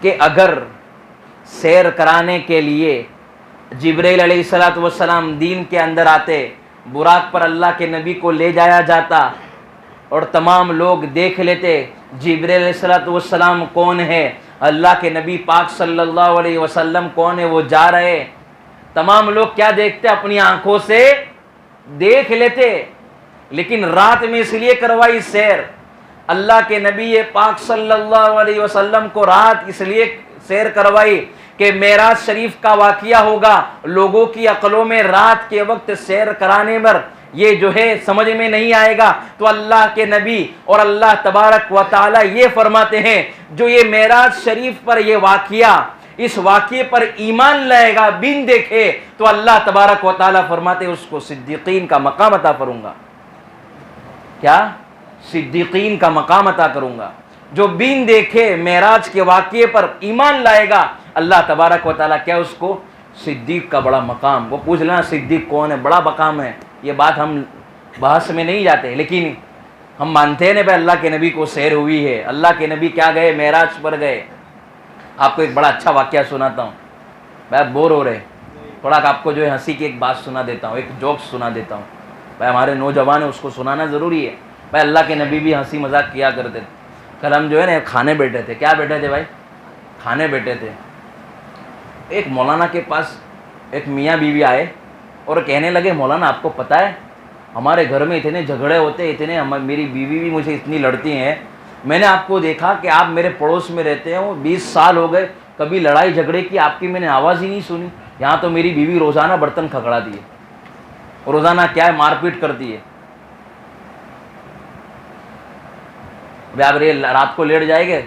کہ اگر سیر کرانے کے لیے جبرائیل علیہ الصلوۃ والسلام دین کے اندر آتے, براق پر اللہ کے نبی کو لے جایا جاتا اور تمام لوگ دیکھ لیتے جبرائیل علیہ الصلوۃ والسلام کون ہے, اللہ کے نبی پاک صلی اللہ علیہ وسلم کون ہے, وہ جا رہے. تمام لوگ کیا دیکھتے؟ اپنی آنکھوں سے دیکھ لیتے. لیکن رات میں اس لیے کروائی سیر, اللہ کے نبی پاک صلی اللہ علیہ وسلم کو رات اس لیے سیر کروائی کہ معراج شریف کا واقعہ ہوگا. لوگوں کی عقلوں میں رات کے وقت سیر کرانے پر یہ جو ہے سمجھ میں نہیں آئے گا. تو اللہ کے نبی اور اللہ تبارک و تعالی یہ فرماتے ہیں جو یہ معراج شریف پر یہ واقعہ اس واقعے پر ایمان لائے گا بین دیکھے تو اللہ تبارک و تعالیٰ فرماتے اس کو صدیقین کا مقام عطا کروں گا. کیا؟ صدیقین کا مقام عطا کروں گا. جو بین دیکھے معراج کے واقعے پر ایمان لائے گا اللہ تبارک و تعالیٰ کیا اس کو صدیق کا بڑا مقام. وہ پوچھ لینا صدیق کون ہے, بڑا مقام ہے, یہ بات ہم بحث میں نہیں جاتے, لیکن ہم مانتے ہیں بھائی اللہ کے نبی کو سیر ہوئی ہے, اللہ کے نبی کیا گئے, معراج پر گئے. آپ کو ایک بڑا اچھا واقعہ سناتا ہوں, بھائی بور ہو رہے, تھوڑا آپ کو جو ہے ہنسی کی ایک بات سنا دیتا ہوں, ایک جوک سنا دیتا ہوں. بھائی ہمارے نوجوان ہیں, اس کو سنانا ضروری ہے. بھائی اللہ کے نبی بھی ہنسی مذاق کیا کرتے تھے. کل ہم جو ہے نا کھانے بیٹھے تھے. کیا بیٹھے تھے بھائی؟ کھانے بیٹھے تھے. ایک مولانا کے پاس ایک میاں بیوی آئے اور کہنے لگے مولانا آپ کو پتہ ہے ہمارے گھر میں اتنے جھگڑے ہوتے, اتنے میری بیوی بھی مجھے اتنی لڑتی ہیں. میں نے آپ کو دیکھا کہ آپ میرے پڑوس میں رہتے ہو, 20 سال ہو گئے, کبھی لڑائی جھگڑے کی آپ کی میں نے آواز ہی نہیں سنی. یہاں تو میری بیوی روزانہ برتن کھکڑا دیے, روزانہ کیا ہے مار پیٹ کرتی ہے. آپ رات کو لیٹ جائے گے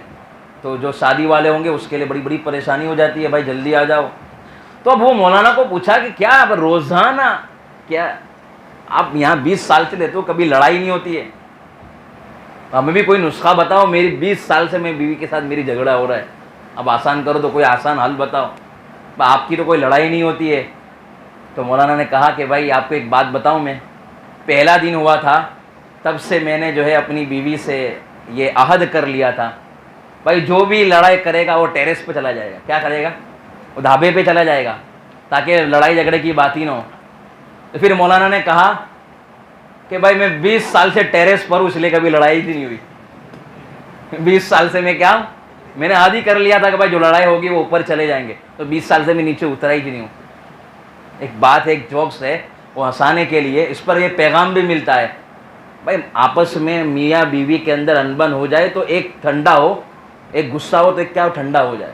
تو جو شادی والے ہوں گے اس کے لیے بڑی بڑی پریشانی ہو جاتی ہے, بھائی جلدی آ جاؤ. تو اب وہ مولانا کو پوچھا کہ کیا اب روزانہ کیا آپ یہاں 20 سال سے رہتے ہو, کبھی لڑائی نہیں ہوتی ہے؟ ہمیں بھی کوئی نسخہ بتاؤ, میری 20 سال سے میں بیوی کے ساتھ میری جھگڑا ہو رہا ہے, اب آسان کرو تو کوئی آسان حل بتاؤ, آپ کی تو کوئی لڑائی نہیں ہوتی ہے. تو مولانا نے کہا کہ بھائی آپ کو ایک بات بتاؤں, میں پہلا دن ہوا تھا تب سے میں نے جو ہے اپنی بیوی سے یہ عہد کر لیا تھا بھائی جو بھی لڑائی کرے گا وہ ٹیرس پہ چلا جائے گا. کیا کرے گا؟ وہ ڈھابے پہ چلا جائے گا تاکہ لڑائی جھگڑے کی بات ہی نہ ہو. تو پھر مولانا نے کہا کہ بھائی میں 20 سال سے ٹیرس پر ہوں, اس لیے کبھی لڑائی ہی نہیں ہوئی. 20 سال سے میں نے عہد ہی کر لیا تھا کہ بھائی جو لڑائی ہوگی وہ اوپر چلے جائیں گے, تو 20 سال سے میں نیچے اترا ہی نہیں ہوں. ایک بات ہے, ایک جوکس ہے, وہ ہنسانے کے لیے, اس پر یہ پیغام بھی ملتا ہے بھائی آپس میں میاں بیوی کے اندر انبن ہو جائے تو ایک ٹھنڈا ہو, ایک غصہ ہو تو ایک کیا ہو ٹھنڈا ہو جائے.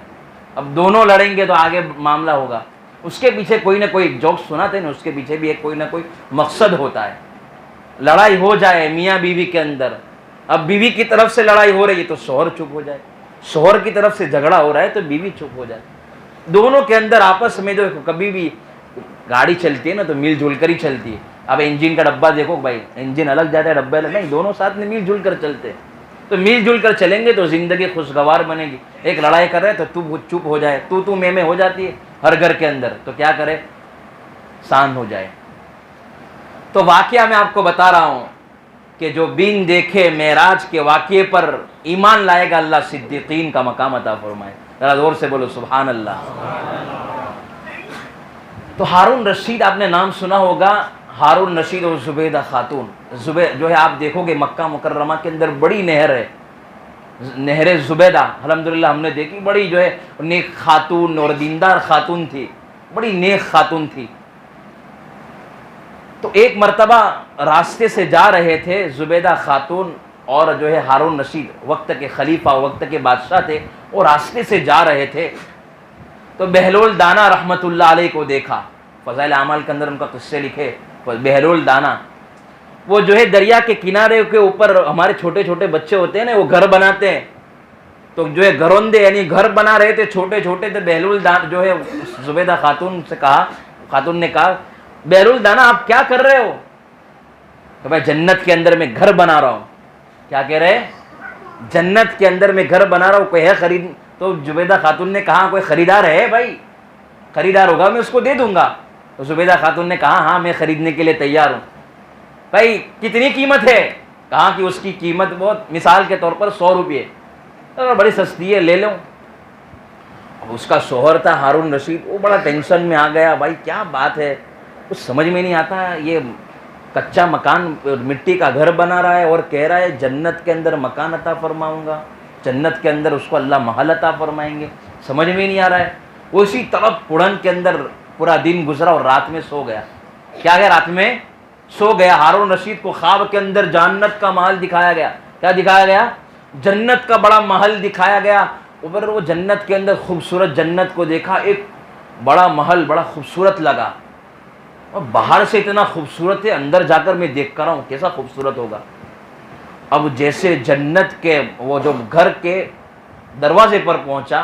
اب دونوں لڑیں گے تو آگے معاملہ ہوگا. اس کے پیچھے کوئی نہ کوئی جوک سناتے ہیں, اس کے پیچھے بھی ایک کوئی نہ کوئی مقصد ہوتا ہے. لڑائی ہو جائے میاں بیوی کے اندر, اب بیوی کی طرف سے لڑائی ہو رہی ہے تو شوہر چپ ہو جائے, شوہر کی طرف سے جھگڑا ہو رہا ہے تو بیوی چپ ہو جائے. دونوں کے اندر آپس میں جو کبھی بھی گاڑی چلتی ہے نا تو مل جل کر ہی چلتی ہے. اب انجن کا ڈبہ دیکھو بھائی, انجن الگ جاتا ہے ڈبے الگ نہیں, دونوں ساتھ میں مل جل کر چلتے ہیں. تو مل جل کر چلیں گے تو زندگی خوشگوار بنے گی. ایک لڑائی کر رہے تو چپ ہو جائے, تو میں ہو جاتی ہے ہر گھر کے اندر, تو کیا کرے شان ہو جائے. تو واقعہ میں آپ کو بتا رہا ہوں کہ جو بین دیکھے معراج کے واقعے پر ایمان لائے گا اللہ صدیقین کا مقام عطا فرمائے. ذرا زور سے بولو سبحان اللہ. تو ہارون رشید آپ نے نام سنا ہوگا, ہارون رشید اور زبیدہ خاتون. جو ہے آپ دیکھو گے مکہ مکرمہ کے اندر بڑی نہر ہے, نہر زبیدہ, الحمدللہ ہم نے دیکھی, بڑی جو ہے نیک خاتون اور دیندار خاتون تھی, بڑی نیک خاتون تھی. تو ایک مرتبہ راستے سے جا رہے تھے زبیدہ خاتون اور جو ہے ہارون رشید, وقت کے خلیفہ وقت کے بادشاہ تھے, وہ راستے سے جا رہے تھے تو بہلول دانا رحمت اللہ علیہ کو دیکھا. فضائل اعمال کے اندر ان کا قصے لکھے. بہلول دانا وہ جو ہے دریا کے کنارے کے اوپر ہمارے چھوٹے چھوٹے بچے ہوتے ہیں نا, وہ گھر بناتے ہیں, تو جو ہے گھروندے یعنی گھر بنا رہے تھے چھوٹے چھوٹے. تو بہلول دانا جو ہے زبیدہ خاتون سے کہا, خاتون نے کہا بہلول دانا آپ کیا کر رہے ہو؟ کہ بھائی جنت کے اندر میں گھر بنا رہا ہوں. کیا کہہ رہے؟ جنت کے اندر میں گھر بنا رہا ہوں, کوئی ہے خرید؟ تو زبیدہ خاتون نے کہا کوئی خریدار ہے بھائی؟ خریدار ہوگا میں اس کو دے دوں گا. تو زبیدہ خاتون نے کہا ہاں میں خریدنے کے لیے تیار ہوں. بھائی کتنی قیمت ہے؟ کہا کہ اس کی قیمت بہت, مثال کے طور پر 100 روپئے, بڑی سستی ہے لے لوں. اب اس کا شوہر تھا ہارون رشید, وہ بڑا ٹینشن میں آ گیا, بھائی کیا بات ہے, کچھ سمجھ میں نہیں آتا. یہ کچا مکان مٹی کا گھر بنا رہا ہے اور کہہ رہا ہے جنت کے اندر مکان عطا فرماؤں گا, جنت کے اندر اس کو اللہ محل عطا فرمائیں گے, سمجھ میں نہیں آ رہا ہے. وہ اسی طرف پڑن کے اندر پورا دن گزرا اور رات میں سو گیا. کیا گیا؟ رات میں سو گیا. ہارون رشید کو خواب کے اندر جنت کا محل دکھایا گیا. کیا دکھایا گیا؟ جنت کا بڑا محل دکھایا گیا. اوپر وہ جنت کے اندر خوبصورت جنت کو دیکھا, ایک بڑا محل بڑا خوبصورت لگا, اور باہر سے اتنا خوبصورت ہے, اندر جا کر میں دیکھ کر رہا ہوں کیسا خوبصورت ہوگا. اب جیسے جنت کے وہ جو گھر کے دروازے پر پہنچا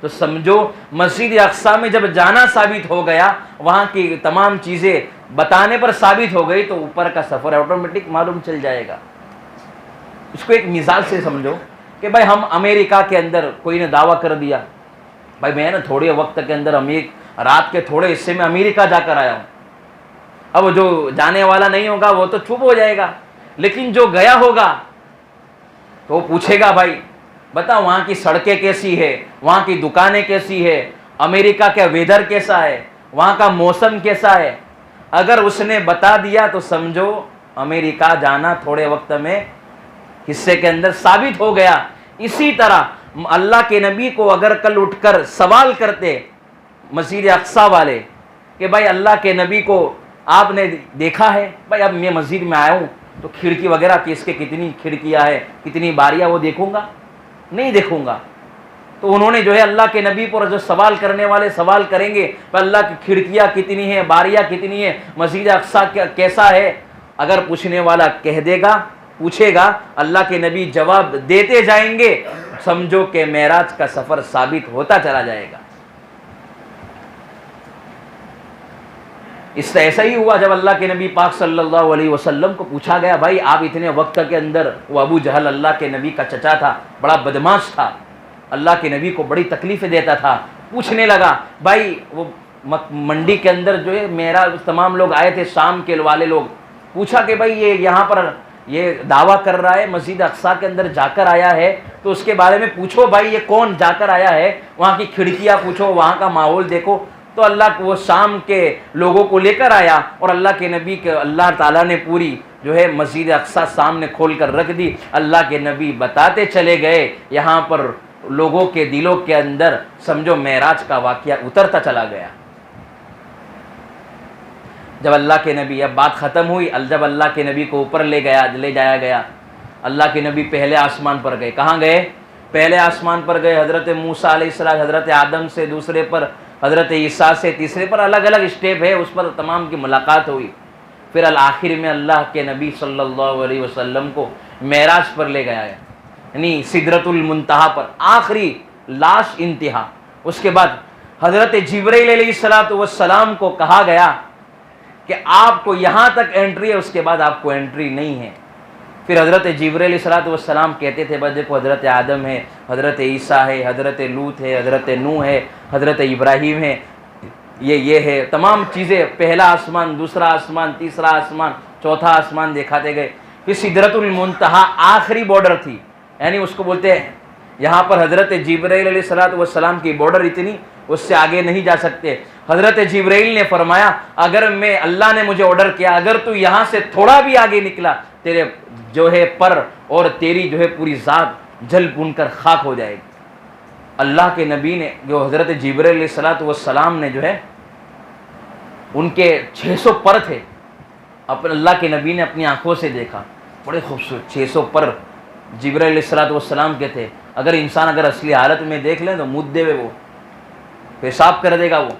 تو سمجھو مسجد اقصیٰ میں جب جانا ثابت ہو گیا، وہاں کی تمام چیزیں بتانے پر ثابت ہو گئی، تو اوپر کا سفر آٹومیٹک معلوم چل جائے گا۔ اس کو ایک مثال سے سمجھو کہ بھائی ہم امریکہ کے اندر کوئی نے دعویٰ کر دیا، بھائی میں نا تھوڑے وقت کے اندر رات کے تھوڑے حصے میں امریکہ جا کر آیا ہوں۔ اب جو جانے والا نہیں ہوگا وہ تو چپ ہو جائے گا، لیکن جو گیا ہوگا تو وہ پوچھے گا بھائی بتا وہاں کی سڑکیں کیسی ہے، وہاں کی دکانیں کیسی ہے، امریکہ کا ویدر کیسا ہے، وہاں کا موسم کیسا ہے۔ اگر اس نے بتا دیا تو سمجھو امریکہ جانا تھوڑے وقت میں حصے کے اندر ثابت ہو گیا۔ اسی طرح اللہ کے نبی کو اگر کل اٹھ کر سوال کرتے مسجد اقصیٰ والے کہ بھائی اللہ کے نبی کو آپ نے دیکھا ہے، بھائی اب میں مسجد میں آیا ہوں تو کھڑکی وغیرہ کی اس کے کتنی کھڑکیاں ہے، کتنی باریاں، وہ دیکھوں گا؟ نہیں دیکھوں گا۔ تو انہوں نے جو ہے اللہ کے نبی پر جو سوال کرنے والے سوال کریں گے کہ اللہ کی کھڑکیاں کتنی ہیں، باریاں کتنی ہیں، مسجد اقصیٰ کیسا ہے، اگر پوچھنے والا کہہ دے گا، پوچھے گا، اللہ کے نبی جواب دیتے جائیں گے، سمجھو کہ معراج کا سفر ثابت ہوتا چلا جائے گا۔ اس سے ایسا ہی ہوا جب اللہ کے نبی پاک صلی اللہ علیہ وسلم کو پوچھا گیا بھائی آپ اتنے وقت کے اندر، وہ ابو جہل اللہ کے نبی کا چچا تھا، بڑا بدماش تھا، اللہ کے نبی کو بڑی تکلیفیں دیتا تھا، پوچھنے لگا بھائی وہ منڈی کے اندر جو ہے میرا تمام لوگ آئے تھے، شام کے والے لوگ، پوچھا کہ بھائی یہ یہاں پر یہ دعویٰ کر رہا ہے مسجد اقصیٰ کے اندر جا کر آیا ہے، تو اس کے بارے میں پوچھو بھائی یہ کون جا کر آیا ہے، وہاں کی کھڑکیاں پوچھو، وہاں کا ماحول دیکھو۔ تو اللہ وہ شام کے لوگوں کو لے کر آیا اور اللہ کے نبی کے اللہ تعالیٰ نے پوری جو ہے مسجد اقصیٰ سامنے کھول کر رکھ دی۔ اللہ کے نبی بتاتے چلے گئے، یہاں پر لوگوں کے دلوں کے اندر سمجھو معراج کا واقعہ اترتا چلا گیا۔ جب اللہ کے نبی، اب بات ختم ہوئی، جب اللہ کے نبی کو اوپر لے جایا گیا، اللہ کے نبی پہلے آسمان پر گئے۔ کہاں گئے؟ پہلے آسمان پر گئے، حضرت موسیٰ علیہ السلام، حضرت آدم سے دوسرے پر، حضرت عیسیٰ سے تیسرے پر، الگ الگ اسٹیپ ہے، اس پر تمام کی ملاقات ہوئی۔ پھر الآخر میں اللہ کے نبی صلی اللہ علیہ وسلم کو معراج پر لے گیا ہے، یعنی سدرۃ المنتہا پر، آخری لاسٹ انتہا۔ اس کے بعد حضرت جبرائیل علیہ السلام کو کہا گیا کہ آپ کو یہاں تک انٹری ہے، اس کے بعد آپ کو انٹری نہیں ہے۔ پھر حضرت جبرائیل علیہ السلام کہتے تھے بس دیکھو حضرت آدم ہے، حضرت عیسیٰ ہے، حضرت لوط ہے، حضرت نوح ہے، حضرت ابراہیم ہے، یہ ہے تمام چیزیں، پہلا آسمان، دوسرا آسمان، تیسرا آسمان، چوتھا آسمان دکھاتے گئے۔ پھر سدرۃ المنتہا آخری بارڈر تھی، یعنی اس کو بولتے ہیں یہاں پر حضرت جبرائیل علیہ السلام کی بارڈر اتنی، اس سے آگے نہیں جا سکتے۔ حضرت جبرائیل نے فرمایا اگر میں، اللہ نے مجھے آرڈر کیا اگر تو یہاں سے تھوڑا بھی آگے نکلا، تیرے جو ہے پر اور تیری جو ہے پوری ذات جل بن کر خاک ہو جائے گی۔ اللہ کے نبی نے، جو حضرت جبرائیل علیہ السلام نے جو ہے ان کے 600 پر تھے، اللہ کے نبی نے اپنی آنکھوں سے دیکھا، بڑے خوبصورت 600 پر جبرائیل علیہ السلام کے تھے۔ اگر انسان اگر اصلی حالت میں دیکھ لیں تو مدے ہوئے وہ پیشاب کر دے گا وہ۔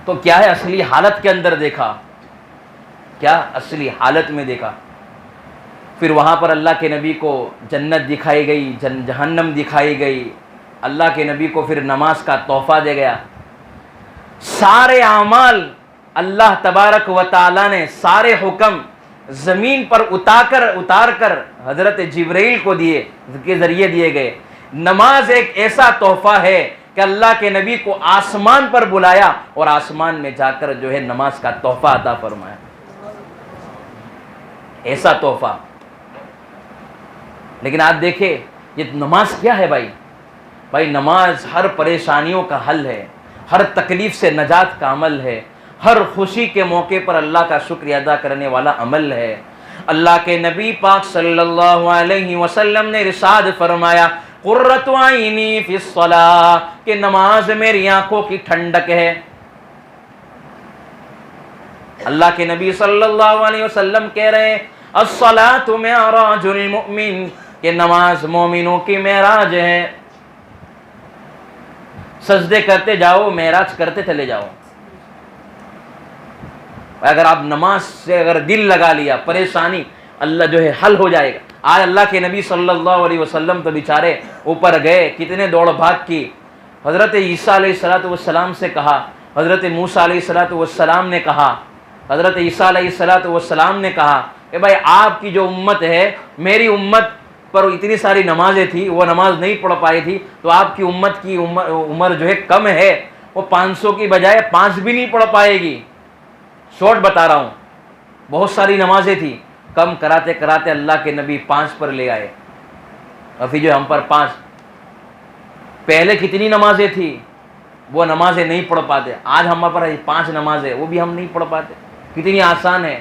تو کیا ہے اصلی حالت کے اندر دیکھا، کیا اصلی حالت میں دیکھا۔ پھر وہاں پر اللہ کے نبی کو جنت دکھائی گئی، جہنم دکھائی گئی، اللہ کے نبی کو پھر نماز کا تحفہ دے گیا۔ سارے اعمال اللہ تبارک و تعالیٰ نے، سارے حکم زمین پر اتار کر حضرت جبرائیل کو دیے کے ذریعے دیے گئے۔ نماز ایک ایسا تحفہ ہے کہ اللہ کے نبی کو آسمان پر بلایا اور آسمان میں جا کر جو ہے نماز کا تحفہ عطا فرمایا، ایسا تحفہ۔ لیکن آپ دیکھیں یہ نماز کیا ہے بھائی نماز ہر پریشانیوں کا حل ہے، ہر تکلیف سے نجات کا عمل ہے، ہر خوشی کے موقع پر اللہ کا شکر ادا کرنے والا عمل ہے۔ اللہ کے نبی پاک صلی اللہ علیہ وسلم نے ارشاد فرمایا قرۃ عینی فی الصلاۃ، کہ نماز میری آنکھوں کی ٹھنڈک ہے۔ اللہ کے نبی صلی اللہ علیہ وسلم کہہ رہے ہیں الصلاۃ معراج المؤمن، کہ نماز مومنوں کی معراج ہے۔ سجدے کرتے جاؤ، معراج کرتے چلے جاؤ۔ اگر آپ نماز سے اگر دل لگا لیا، پریشانی اللہ جو ہے حل ہو جائے گا۔ آج اللہ کے نبی صلی اللہ علیہ وسلم تو بیچارے اوپر گئے، کتنے دوڑ بھاگ کی، حضرت عیسیٰ علیہ الصلوۃ والسلام سے کہا، حضرت موسیٰ علیہ الصلوۃ والسلام نے کہا، حضرت عیسیٰ علیہ الصلوۃ والسلام نے کہا کہ بھائی آپ کی جو امت ہے، میری امت پر اتنی ساری نمازیں تھی، وہ نماز نہیں پڑھ پائی تھی، تو آپ کی امت کی عمر جو ہے کم ہے، وہ 500 کی بجائے 5 بھی نہیں پڑھ پائے گی. شارٹ بتا رہا ہوں، بہت ساری نمازیں تھی، کم کراتے کراتے اللہ کے نبی 5 پر لے آئے. ابھی جو ہم پر 5، پہلے کتنی نمازیں تھی وہ نمازیں نہیں پڑھ پاتے. آج ہم پر 5 نمازیں، وہ بھی ہم نہیں پڑھ پاتے. کتنی آسان ہے،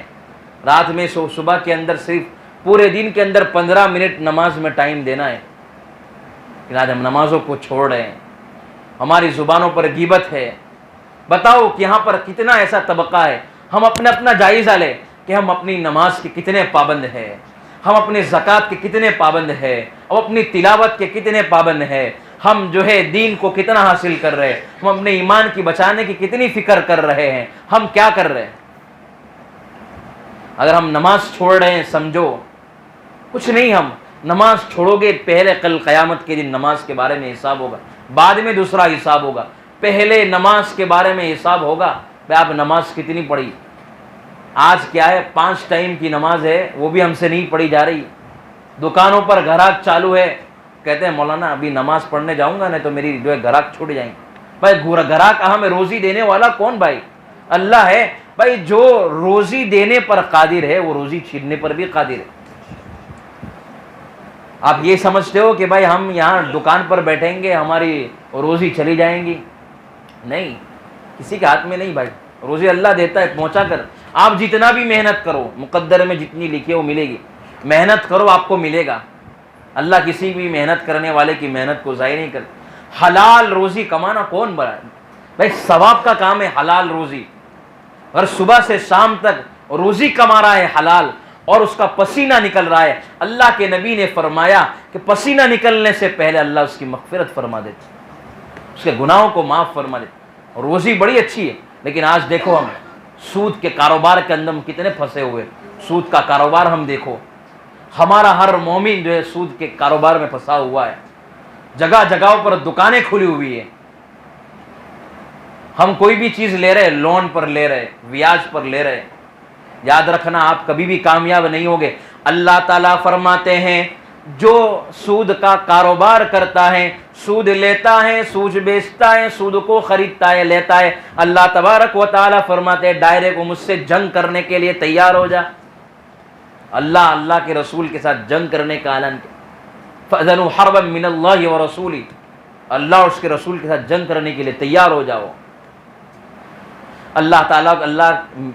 رات میں صبح کے اندر صرف پورے دن کے اندر 15 منٹ نماز میں ٹائم دینا ہے. لیکن آج ہم نمازوں کو چھوڑ رہے ہیں، ہماری زبانوں پر غیبت ہے. بتاؤ کہ یہاں پر کتنا ایسا طبقہ ہے، ہم اپنا جائزہ لیں کہ ہم اپنی نماز کے کتنے پابند ہیں، ہم اپنے زکوٰۃ کے کتنے پابند ہیں، ہم اپنی تلاوت کے کتنے پابند ہیں، ہم جو ہے دین کو کتنا حاصل کر رہے ہیں، ہم اپنے ایمان کی بچانے کی کتنی فکر کر رہے ہیں، ہم کیا کر رہے ہیں. اگر ہم نماز چھوڑ رہے ہیں، سمجھو کچھ نہیں. ہم نماز چھوڑو گے، پہلے کل قیامت کے دن نماز کے بارے میں حساب ہوگا، بعد میں دوسرا حساب ہوگا. پہلے نماز کے بارے میں حساب ہوگا کہ آپ نماز کتنی پڑھی. آج کیا ہے، 5 ٹائم کی نماز ہے، وہ بھی ہم سے نہیں پڑھی جا رہی. دکانوں پر گھراک چالو ہے، کہتے ہیں مولانا ابھی نماز پڑھنے جاؤں گا نہیں تو میری جو ہے گھراک چھوٹ جائیں گے. بھائی گھراک ہمیں روزی دینے والا کون؟ بھائی اللہ ہے. بھائی جو روزی دینے پر قادر ہے وہ روزی چھیننے پر بھی قادر ہے. آپ یہ سمجھتے ہو کہ بھائی ہم یہاں دکان پر بیٹھیں گے ہماری روزی چلی جائیں گی؟ نہیں، کسی کے ہاتھ میں نہیں. بھائی روزی اللہ دیتا ہے پہنچا کر. آپ جتنا بھی محنت کرو، مقدر میں جتنی لکھی ہے وہ ملے گی. محنت کرو آپ کو ملے گا. اللہ کسی بھی محنت کرنے والے کی محنت کو ضائع نہیں کرتا. حلال روزی کمانا کون بڑا ہے؟ بھائی ثواب کا کام ہے حلال روزی. اور صبح سے شام تک روزی کما رہا ہے حلال، اور اس کا پسینہ نکل رہا ہے. اللہ کے نبی نے فرمایا کہ پسینہ نکلنے سے پہلے اللہ اس کی مغفرت فرما دیتے، اس کے گناہوں کو معاف فرما دیتے. روزی بڑی اچھی ہے، لیکن آج دیکھو ہم سود کے کاروبار کے اندر ہم کتنے پھنسے ہوئے. سود کا کاروبار ہم دیکھو، ہمارا ہر مومن جو ہے سود کے کاروبار میں پھنسا ہوا ہے. جگہ جگہوں پر دکانیں کھلی ہوئی ہیں. ہم کوئی بھی چیز لے رہے، لون پر لے رہے، بیاج پر لے رہے. یاد رکھنا آپ کبھی بھی کامیاب نہیں ہوگے. اللہ تعالیٰ فرماتے ہیں جو سود کا کاروبار کرتا ہے، سود لیتا ہے، سود بیچتا ہے، سود کو خریدتا ہے، لیتا ہے، اللہ تبارک و تعالیٰ فرماتے ہیں ڈائریکٹ مجھ سے جنگ کرنے کے لیے تیار ہو جا. اللہ کے رسول کے ساتھ جنگ کرنے کا اعلان کیا. فَأْذَنُوا حَرْبًا مِّنَ اللَّهِ وَرَسُولِهِ، اللہ اور اس کے رسول کے ساتھ جنگ کرنے کے لیے تیار ہو جاؤ.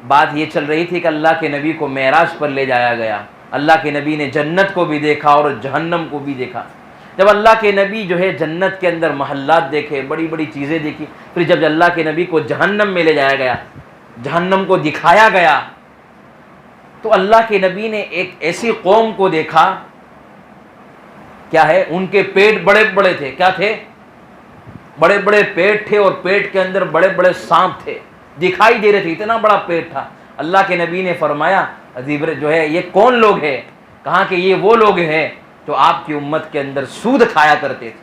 بات یہ چل رہی تھی کہ اللہ کے نبی کو معراج پر لے جایا گیا. اللہ کے نبی نے جنت کو بھی دیکھا اور جہنم کو بھی دیکھا. جب اللہ کے نبی جو ہے جنت کے اندر محلات دیکھے، بڑی بڑی چیزیں دیکھی، پھر جب اللہ کے نبی کو جہنم میں لے جایا گیا، جہنم کو دکھایا گیا، تو اللہ کے نبی نے ایک ایسی قوم کو دیکھا. کیا ہے، ان کے پیٹ بڑے بڑے تھے. کیا تھے؟ بڑے بڑے پیٹ تھے، اور پیٹ کے اندر بڑے بڑے سانپ تھے، دکھائی دے رہے تھے، اتنا بڑا پیٹ تھا. اللہ کے نبی نے فرمایا جو ہے یہ کون لوگ ہیں؟ کہا کہ یہ وہ لوگ ہیں جو آپ کی امت کے اندر سود کھایا کرتے تھے.